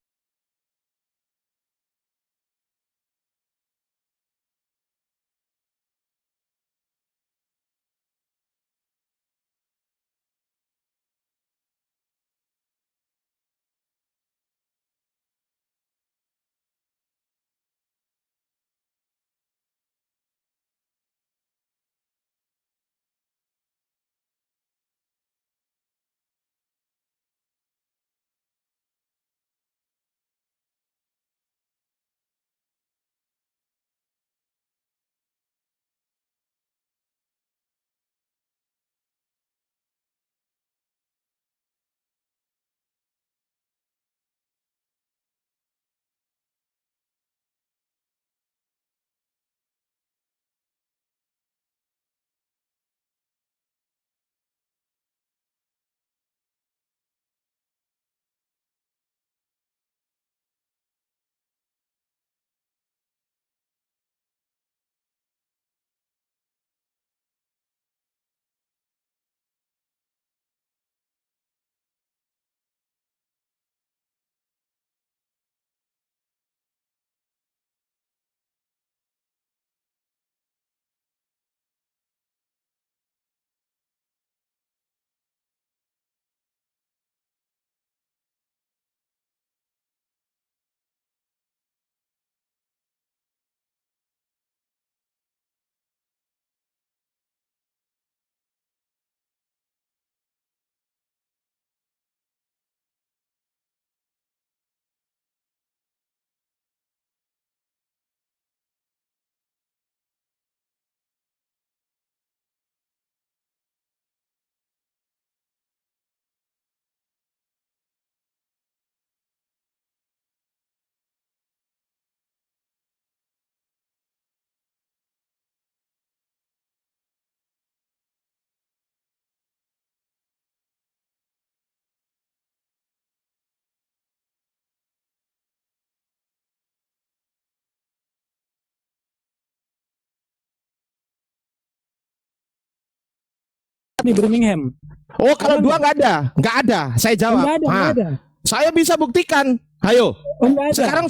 di Birmingham. Oh, kalau dua nggak ada, nggak ada. Saya jawab. Nggak ada, nggak ada. Saya bisa buktikan. Ayo. Oh, nggak ada. Sekarang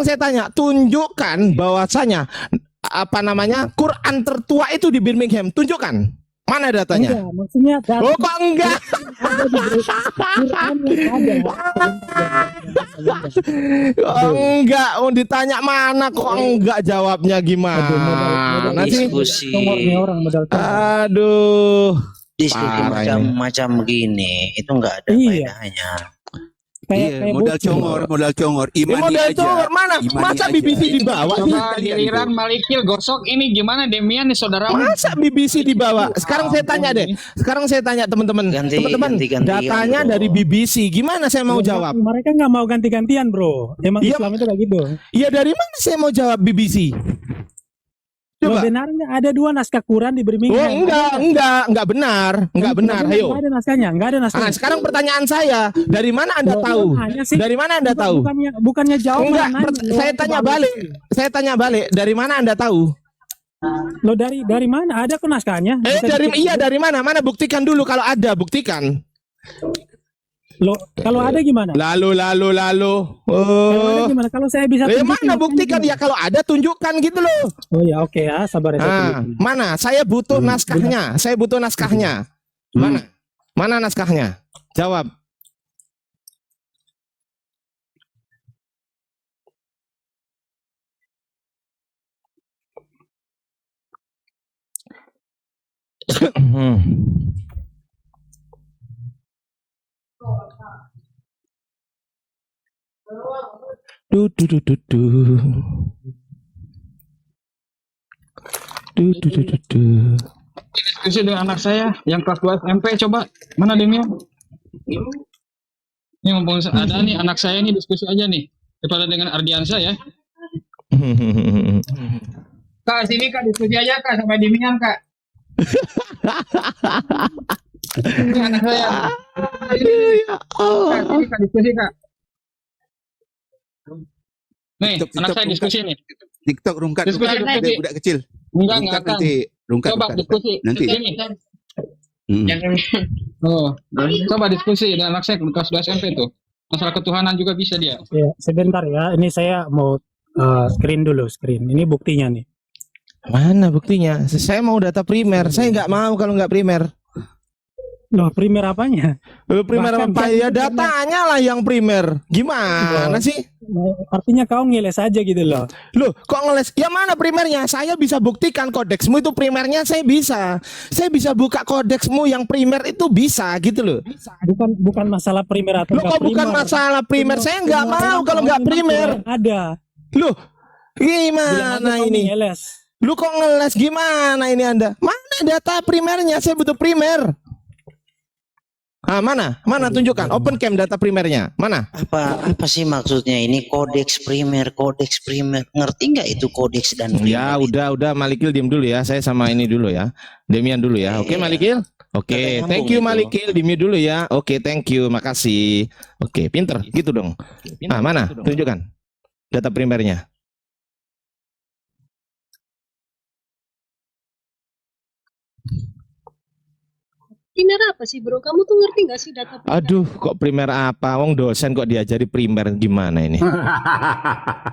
saya tanya, tunjukkan bahwasanya Quran tertua itu di Birmingham. Tunjukkan. Mana datanya? Enggak, maksudnya data Oh, kok enggak? ada di Quran yang ada. Oh, enggak. Oh, ditanya mana kok enggak jawabnya gimana sih? Diskusi. Nomornya orang modal tongor. Aduh. Diskusi Parah macam-macam begini itu enggak ada Iya. faedahnya. Iya, modal congor, imani Modal aja. congor mana? Imani Masa aja. BBC dibawa? Coba giliran Malikil gosok ini gimana Demian nih saudara? Masa BBC dibawa? Sekarang saya tanya deh. Sekarang saya tanya teman-teman. Teman-teman, datanya dari BBC. Gimana saya mau jawab? Mereka nggak mau ganti-gantian, bro. Emang Iya. Islam itu kayak gitu. Iya, dari mana saya mau jawab BBC? Coba. Coba. Benarnya ada 2 naskah Quran di Oh, Birmingham. enggak benar. Enggak benar. Ayo. Nggak ada naskahnya, nggak ada naskahnya. Sekarang pertanyaan saya, dari mana Anda tahu? Hanya sih. Dari mana Anda tahu? Bukannya jawab. Enggak, nanya, lo saya ke tanya bawah. balik. Saya tanya balik, dari mana Anda tahu? Lo dari mana? Ada kok naskahnya? Bisa dicek. Dari mana? Mana buktikan dulu kalau ada, buktikan. Lo kalau ada gimana? Lalu. Kalau ada Oh. gimana? Kalau saya bisa tunjukin, Mana naskahnya buktikan gimana? ya kalau ada tunjukkan gitu loh. Oh ya, oke ya, sabar ya. saya tunjukin. Mana? Saya butuh naskahnya. Saya butuh naskahnya. Mana? Mana naskahnya? Jawab. Du, du, du, du, du. Du, du, du, du, du. Diskusi dengan anak saya yang kelas 2 SMP coba. Mana Demian? Ini mumpung ada nih anak saya nih diskusi aja nih. Daripada dengan Ardiansa ya. Kak, sini Kak diskusi aja Kak sama Demian Kak. Ini anak saya. Kak, sini Kak diskusi Kak. Nih, anak saya diskusi nih. TikTok rungkat Diskusi. budak kecil. Enggak Rungkat Kang. nanti. Rungkat. Coba diskusi. Nanti. Ini. Hmm. Oh, coba diskusi dengan anak saya kelas 2 SMP tuh. Masalah ketuhanan juga bisa dia. Ya, sebentar ya. Ini saya mau screen dulu, screen. Ini buktinya nih. Mana buktinya? Saya mau data primer. Saya nggak mau kalau nggak primer. Loh, primer apanya? Primer Bahkan apa kan ya? itu Datanya lah yang primer. Gimana sih? Artinya kau ngeles aja gitu loh. Loh, kok ngeles? Ya mana primernya? Saya bisa buktikan kodeksmu itu primernya, saya bisa. Saya bisa buka kodeksmu yang primer itu bisa gitu loh. Bukan masalah primer atau Loh, nggak kok bukan primer. masalah primer? Saya nggak mau kalau nggak primer. Ada. Loh, Bilang aja gimana kau ini? ngeles. Lu kok ngeles gimana ini Anda? Mana data primernya? Saya butuh primer. Mana? Mana tunjukkan open cam data primernya. Mana? Apa sih maksudnya ini kodeks primer? Ngerti nggak itu kodeks dan primer? Ya udah Malikil diem dulu ya. Saya sama ini dulu ya. Demian dulu ya. Oke Malikil. Oke, thank you Malikil. Demi dulu ya. Oke, thank you. Makasih. Oke, pinter. Gitu dong. Mana? Tunjukkan data primernya. Primer apa sih bro? Kamu tuh ngerti nggak sih data primer? Aduh, kok primer apa? Wong dosen kok diajari primer gimana ini?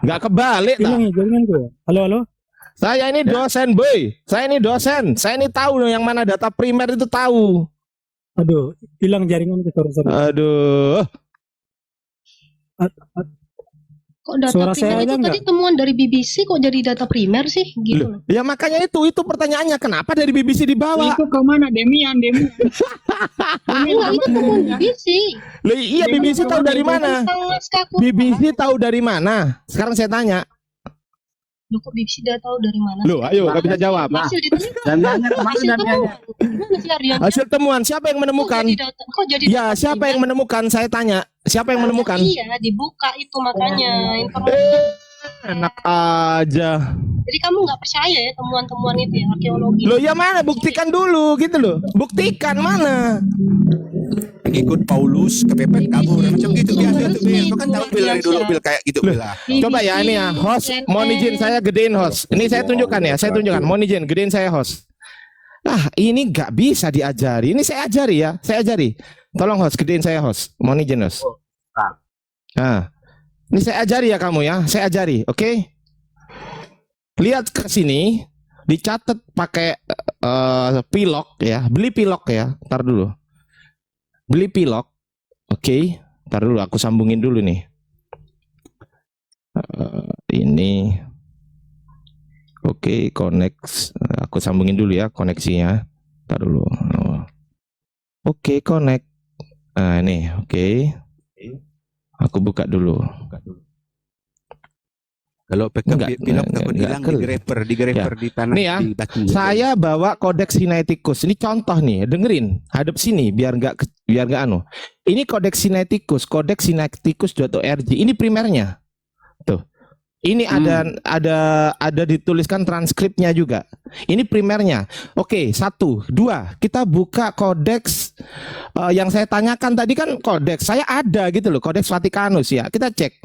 Nggak kebalik tak? Jaringan gue. Halo. Saya ini dosen, boy. Saya ini dosen. Saya ini tahu loh yang mana data primer itu tahu. Aduh, hilang jaringan ke sorry. Aduh. Kok data Suara saya primer itu aja tadi temuan dari BBC kok jadi data primer sih? Gitu loh. Ya makanya itu pertanyaannya kenapa dari BBC dibawa? Itu kemana Demian? Enggak, itu temuan BBC. Loh, iya BBC tahu dari mana? Tentang naskah Quran. BBC tahu dari mana? Sekarang saya tanya. Loh, kok BBC udah tahu dari mana? Loh, ayo nggak bisa jawab. Hasil ditemukan. Dan nanya kemana Hasil dan nanya. temuan. Gimana sih Ardian? Hasil temuan siapa yang menemukan? Kok jadi Ya, data siapa yang primer? menemukan? Saya tanya. Siapa yang menemukan? Iya, dibuka itu makanya informasi. Enak aja. Jadi kamu nggak percaya ya temuan-temuan itu ya arkeologi? Loh, ya mana? Buktikan dulu gitu loh. Buktikan mana? Ikut Paulus kepepet kabur macam gitu biasa itu Bil. Kau kan tahu Bil dari dulu Bil kayak gitu Bil lah. Coba ya ini ya, host. Mohon izin saya gedein host. Ini saya tunjukkan ya, saya tunjukkan. Mohon izin, gedein saya host. Ini nggak bisa diajari. Ini saya ajari ya, saya ajari. Tolong host, gedein saya host. Mohon izin host. Nah, ini saya ajari ya kamu ya, saya ajari, oke? Lihat ke sini, dicatat pakai pilok ya, beli pilok ya. Ntar dulu, beli pilok, oke? Ntar dulu, aku sambungin dulu nih. Ini, oke, connect. Aku sambungin dulu ya koneksinya. Ntar dulu. Oke, connect. Nah ini, oke. Aku buka dulu. Kalau pakai pilok takut hilang di grabber di tanah nih ya, di batu. saya bawa Codex Sinaiticus. Ini contoh nih, dengerin, hadap sini biar nggak anu. Ini Codex Sinaiticus, codexsinaiticus.org. Ini primernya. Tuh. Ini ada dituliskan transkripnya juga. Ini primernya. Oke, 1, 2. Kita buka kodeks yang saya tanyakan tadi kan kodeks. Saya ada gitu loh, Kodeks Vatikanus ya. Kita cek.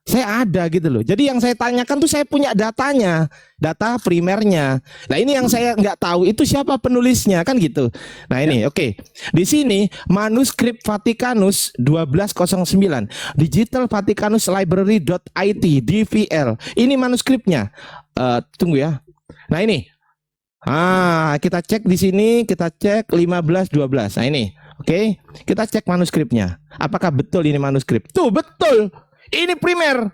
Saya ada gitu loh. Jadi yang saya tanyakan tuh saya punya datanya, data primernya. Nah ini yang saya nggak tahu itu siapa penulisnya kan gitu. Nah ini oke. Di sini manuskrip Vatikanus 1209, Digital Vatikanus Library.it DVL. Ini manuskripnya. Tunggu ya. Nah ini. Kita cek di sini, kita cek 1512. Nah ini. Oke. Kita cek manuskripnya. Apakah betul ini manuskrip? Tuh betul. Ini primer.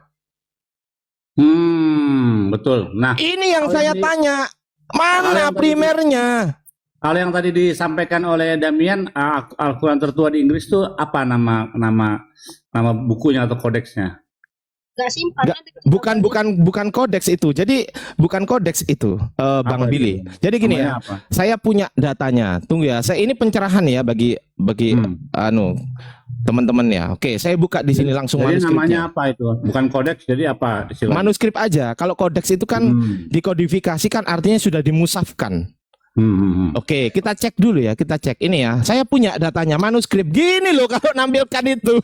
Betul. Nah, ini yang saya tanya. Mana primernya? Kalau yang tadi disampaikan oleh Damian, Al-Quran tertua di Inggris itu apa nama bukunya atau kodeksnya? Gak simpan. Bukan kodeks itu. Jadi bukan kodeks itu, Bang Billy. Jadi gini ya, saya punya datanya. Tunggu ya. Saya ini pencerahan ya bagi teman-teman ya. Oke, saya buka di sini langsung jadi manuskripnya. Namanya apa itu? Bukan kodeks, jadi apa? Manuskrip aja. Kalau kodeks itu kan dikodifikasikan, artinya sudah dimusafkan. Oke, kita cek dulu ya. Kita cek ini ya. Saya punya datanya manuskrip. Gini loh kalau nampilkan itu.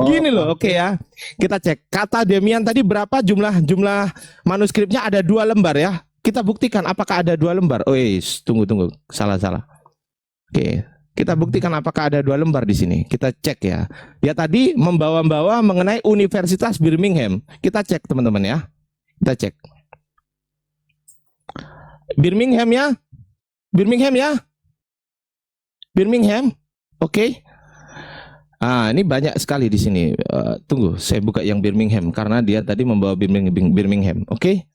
Gini loh. Oke ya. Kita cek. Kata Demian tadi berapa jumlah manuskripnya? Ada 2 lembar ya. Kita buktikan apakah ada 2 lembar. Tunggu. Salah. Oke. Kita buktikan apakah ada 2 lembar di sini. Kita cek ya. Dia tadi membawa-bawa mengenai Universitas Birmingham. Kita cek teman-teman ya. Kita cek. Birmingham ya. Birmingham. Oke. Ini banyak sekali di sini. Tunggu, saya buka yang Birmingham karena dia tadi membawa Birmingham. Oke.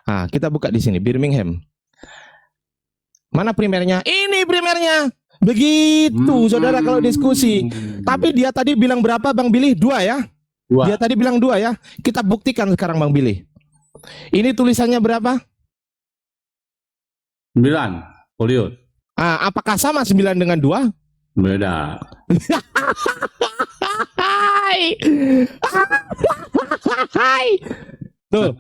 Kita buka di sini Birmingham. Mana primernya? Ini primernya. Begitu, saudara kalau diskusi. Tapi dia tadi bilang berapa, Bang Billy? 2 ya? 2. Dia tadi bilang 2 ya? Kita buktikan sekarang, Bang Billy. Ini tulisannya berapa? 9, folios. Apakah sama 9 dengan 2? Beda. Tuh.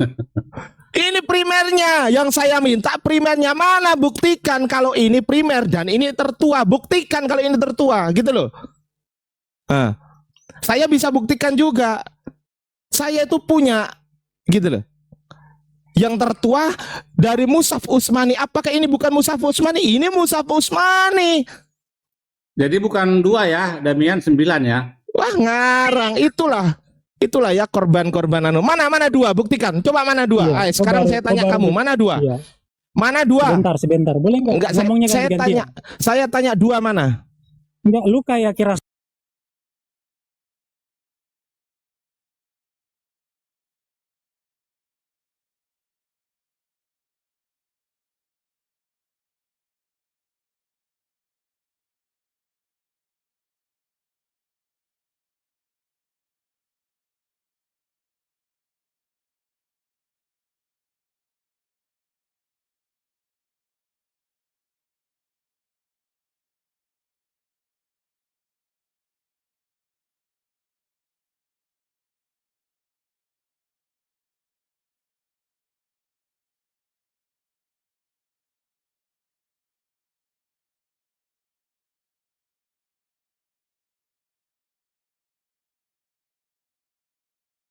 Ini primernya yang saya minta, primernya mana? Buktikan kalau ini primer dan ini tertua. Buktikan kalau ini tertua, gitu loh. Saya bisa buktikan juga. Saya itu punya, gitu loh. Yang tertua dari Mushaf Utsmani. Apakah ini bukan Mushaf Utsmani? Ini Mushaf Utsmani. Jadi bukan 2 ya, Damian 9 ya. Wah, ngarang. Itulah ya korban-korban anu. Mana 2? Buktikan. Coba mana 2? Sekarang saya tanya kamu, mana 2? Iya. Mana 2? Sebentar. Boleh enggak? Saya tanya 2 mana? Enggak, lu kayak kira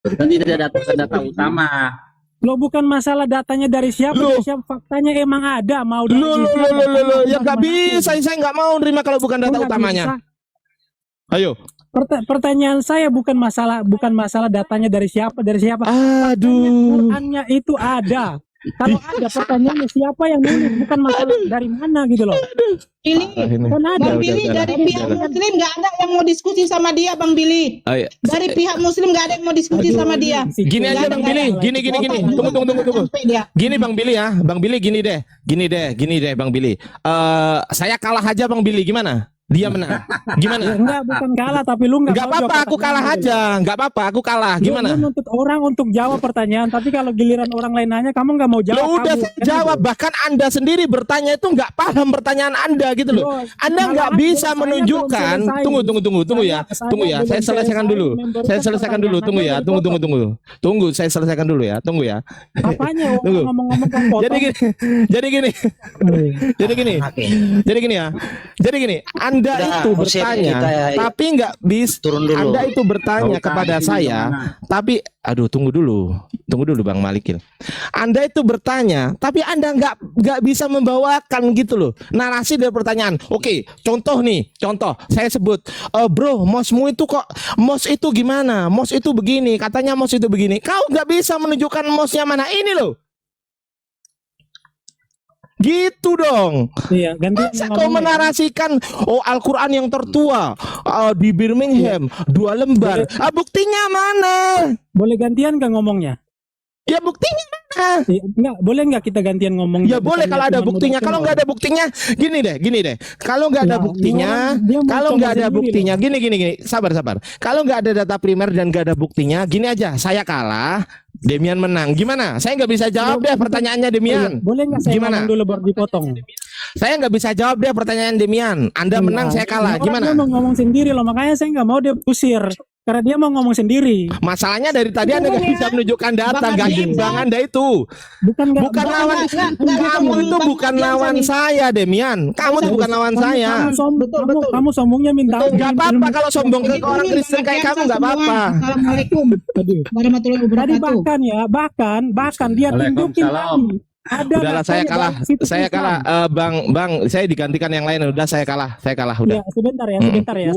Kan tidak ada data utama. Lo bukan masalah datanya dari siapa, dari siapa, faktanya emang ada. Mau dari Loh, ya nggak bisa, saya nggak mau nerima kalau bukan data utamanya. Ayo. Pertanyaan saya bukan masalah datanya dari siapa, Aduh. Qurannya itu ada. Kalau ada pertanyaannya siapa yang nulis, bukan masalah dari mana gitu loh. Ini Kan ada. Bang Billy dari pihak Muslim nggak ada yang mau diskusi sama dia, Bang Billy. Dari pihak Muslim nggak ada yang mau diskusi sama dia. Gini aja Bang Billy, gini. Tunggu. Gini Bang Billy ya, Bang Billy gini deh, Bang Billy. Saya kalah aja Bang Billy, gimana? Dia menang. Gimana? Enggak, bukan kalah, tapi lu Enggak apa-apa, aku kalah aja. Enggak apa-apa, aku kalah. Gimana? Lu nuntut orang untuk jawab pertanyaan, tapi kalau giliran orang lain nanya, kamu nggak mau jawab. Lo udah kamu, saya jawab, bahkan Anda sendiri bertanya itu nggak paham pertanyaan Anda gitu loh. Anda nggak bisa menunjukkan. Tunggu ya. Saya selesaikan dulu. Tunggu ya. Tunggu, saya selesaikan dulu ya. Tunggu ya. Apanya? Tunggu. Ngomong-ngomong kan potong. Jadi gini ya. Anda itu bertanya, tapi nggak bisa. Anda itu bertanya kepada saya, tapi tunggu dulu Bang Malikil. Anda itu bertanya, tapi Anda nggak bisa membawakan gitu loh narasi dari pertanyaan. Oke, contoh, saya sebut, bro, mosmu itu kok, mos itu gimana? Mos itu begini, katanya mos itu begini. Kau nggak bisa menunjukkan mosnya mana ini loh. Gitu dong. Iya, masa kau menarasikan Al-Quran yang tertua di Birmingham 2 lembar. Buktinya mana? Boleh gantian gak ngomongnya? Ya buktinya mana? Enggak, boleh nggak kita gantian ngomong? Ya boleh kalau ada buktinya. Kalau nggak ada buktinya, gini deh. Kalau nggak ada buktinya, gini. Sabar. Kalau nggak ada data primer dan nggak ada buktinya, gini aja. Saya kalah, Demian menang. Gimana? Saya nggak bisa jawab deh pertanyaannya Demian. Boleh nggak saya ngomong dulu baru dipotong? Saya nggak bisa jawab deh pertanyaan Demian. Anda menang, saya kalah. Gimana? Dia mau ngomong sendiri loh, makanya saya nggak mau dia usir. Karena dia mau ngomong sendiri. Masalahnya dari tadi Anda nggak bisa menunjukkan data, nggak imbang Anda itu. Bukan lawan. Kamu itu bukan lawan saya, Demian. Kamu tuh bukan lawan saya. Kamu sombongnya minta. Nggak apa-apa kalau sombong ke orang Kristen kayak kamu, nggak apa-apa. Assalamualaikum warahmatullahi wabarakatuh. Tadi bahkan dia tunjukin lagi. Udahlah, saya kalah. Bang, saya digantikan yang lain. Udah, saya kalah udah. Ya, sebentar ya.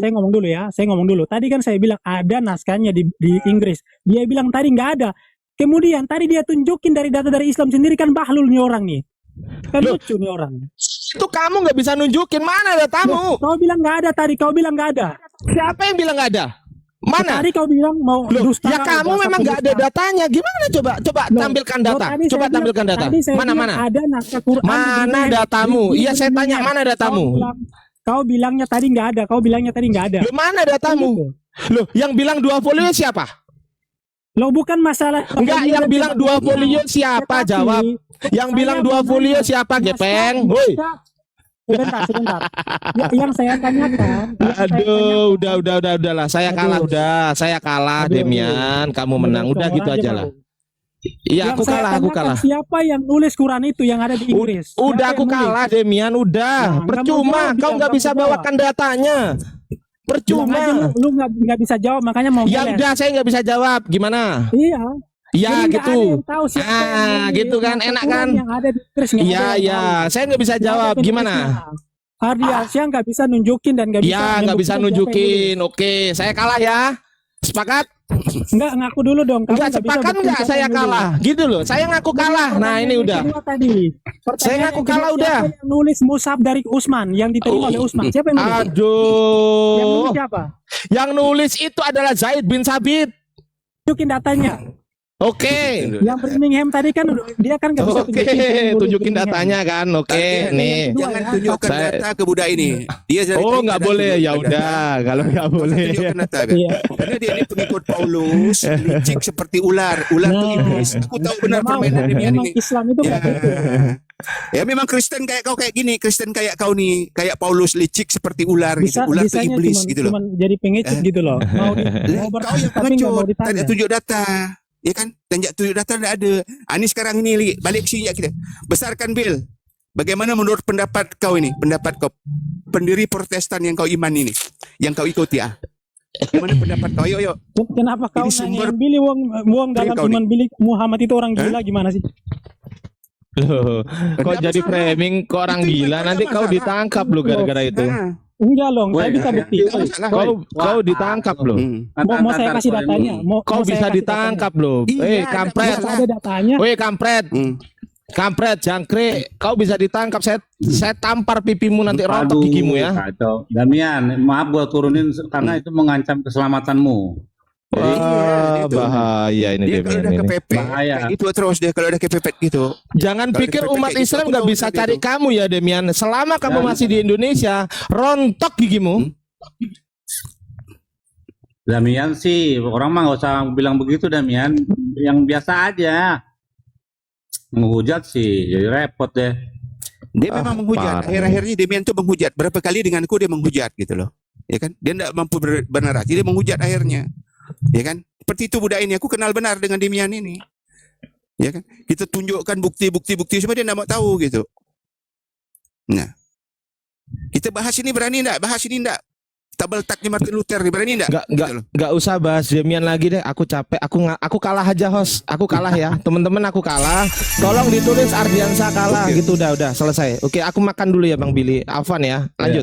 Saya ngomong dulu. Tadi kan saya bilang ada naskahnya di Inggris. Dia bilang tadi nggak ada. Kemudian tadi dia tunjukin dari data dari Islam sendiri, kan bahlul nih orang nih. Kan lucu nih orang. Itu kamu nggak bisa nunjukin, mana datamu? Kau bilang nggak ada tadi. Kau bilang nggak ada. Siapa yang bilang nggak ada? Mana? Tadi kau bilang mau dusta. Ya kamu memang nggak ada datanya. Gimana coba tampilkan data. Coba tampilkan data. Mana? Ada naskah Quran. Mana datamu? Iya, saya tanya mana datamu? Kau bilangnya tadi nggak ada. Loh, mana datamu? Loh, yang bilang 2 folio siapa? Loh, bukan masalah. Enggak, yang bilang 2 folio siapa? Jawab. Yang bilang 2 folio siapa, Gepeng? Woi. Sebentar. Yang saya tanyakan. Aduh, udahlah. Saya kalah, Demian. Kamu menang. Udah gitu aja lah. Iya, aku kalah. Siapa yang nulis Quran itu yang ada di Inggris? Udah, aku kalah, Demian. Udah. Percuma. Kau nggak bisa bawakan datanya. Percuma. Lu nggak bisa jawab, makanya mau. Ya udah, saya nggak bisa jawab. Gimana? Iya. Ya gitu. Gitu kan, enak kan? Iya. Saya nggak bisa jawab. Gimana? Ardi Asia nggak bisa nunjukin dan nggak bisa. Ya, nggak bisa nunjukin. Oke, saya kalah ya. Sepakat? Enggak, ngaku dulu dong. Enggak, sepakat nggak saya kalah? Gitu loh. Saya ngaku kalah. Nah, ini udah. Saya ngaku kalah udah. Siapa yang nulis mushaf dari Utsman yang diterima oleh Utsman? Siapa yang nulis? Aduh. Yang nulis siapa? Yang nulis itu adalah Zaid bin Sabit. Tunjukin datanya. Oke. Yang Birmingham tadi kan dia kan nggak bisa tunjukin datanya kan. Oke, nih. Jangan tunjukkan data ke budak ini. Dia nggak boleh. Ya udah, kalau nggak boleh. Tunjukkan data. Karena dia ini pengikut Paulus, licik seperti ular. Ular itu iblis. Aku tahu benar permainan Demian ini. Islam itu gitu. Ya memang Kristen kayak kau kayak gini, Kristen kayak kau nih, kayak Paulus licik seperti ular gitu. Ular itu iblis gitu loh. Cuman jadi pengecut gitu loh. Kau yang pengecut, tanya tunjuk data. Ya kan? Tanjak tunjuk data tidak ada. Ini sekarang ini balik sini kita. Besarkan Bill. Bagaimana menurut pendapat kau ini? Pendapat kau pendiri Protestan yang kau iman ini, yang kau ikuti Gimana pendapat kau? Yuk. Kenapa kau Ini nanya sumber- yang Billy Wong dalam kau nih. iman Billy Muhammad itu orang gila gimana sih? Loh, kok Ada jadi masalah. framing kok orang Itu gila, ada nanti kau masalah. ditangkap lo gara-gara itu. Nah, Enggak loh, saya Woi, bisa buktikan. masalah. Kau ditangkap loh. Mau saya kasih datanya? Kau mau saya bisa kasih ditangkap loh. Iya, Kampret. datanya? Kalau ada datanya. Weh kampret. Hmm. Kampret, jangkrik. Kau bisa ditangkap. Saya tampar pipimu nanti rontok Aduh, gigimu ya. kacau. Damian, maaf gua turunin karena itu mengancam keselamatanmu. Wah, Iya, itu. bahaya ini Dia kalau Demian udah ini. kepepet, Bahaya. kayak gitu terus dia kalau udah kepepet gitu. Jangan Kalau pikir kepepet umat kayak gitu, Islam aku nggak tahu bisa tadi cari itu. kamu ya Demian. Selama kamu Ya. masih di Indonesia, rontok gigimu. Damian sih, orang mah nggak usah bilang begitu Damian. Yang biasa aja. Menghujat sih, jadi repot deh. Dia memang menghujat. parah. Akhir-akhirnya Demian tuh menghujat. Berapa kali denganku dia menghujat gitu loh. Ya kan? Dia tidak mampu bernarasi, dia menghujat akhirnya. Ya kan? Seperti itu budak ini. Aku kenal benar dengan Demian ini. Ya kan? Kita tunjukkan bukti semua dia tidak mau tahu gitu. Nah. Kita bahas ini berani enggak? Bahas ini enggak? Tabel taknya Martin Luther berani enggak? Nggak usah bahas Demian lagi deh. Aku capek. Aku kalah aja host. Aku kalah ya. Teman-teman aku kalah. Tolong ditulis Ardiansa kalah gitu. Udah selesai. Oke, aku makan dulu ya Bang Billy. Afwan ya. Lanjut.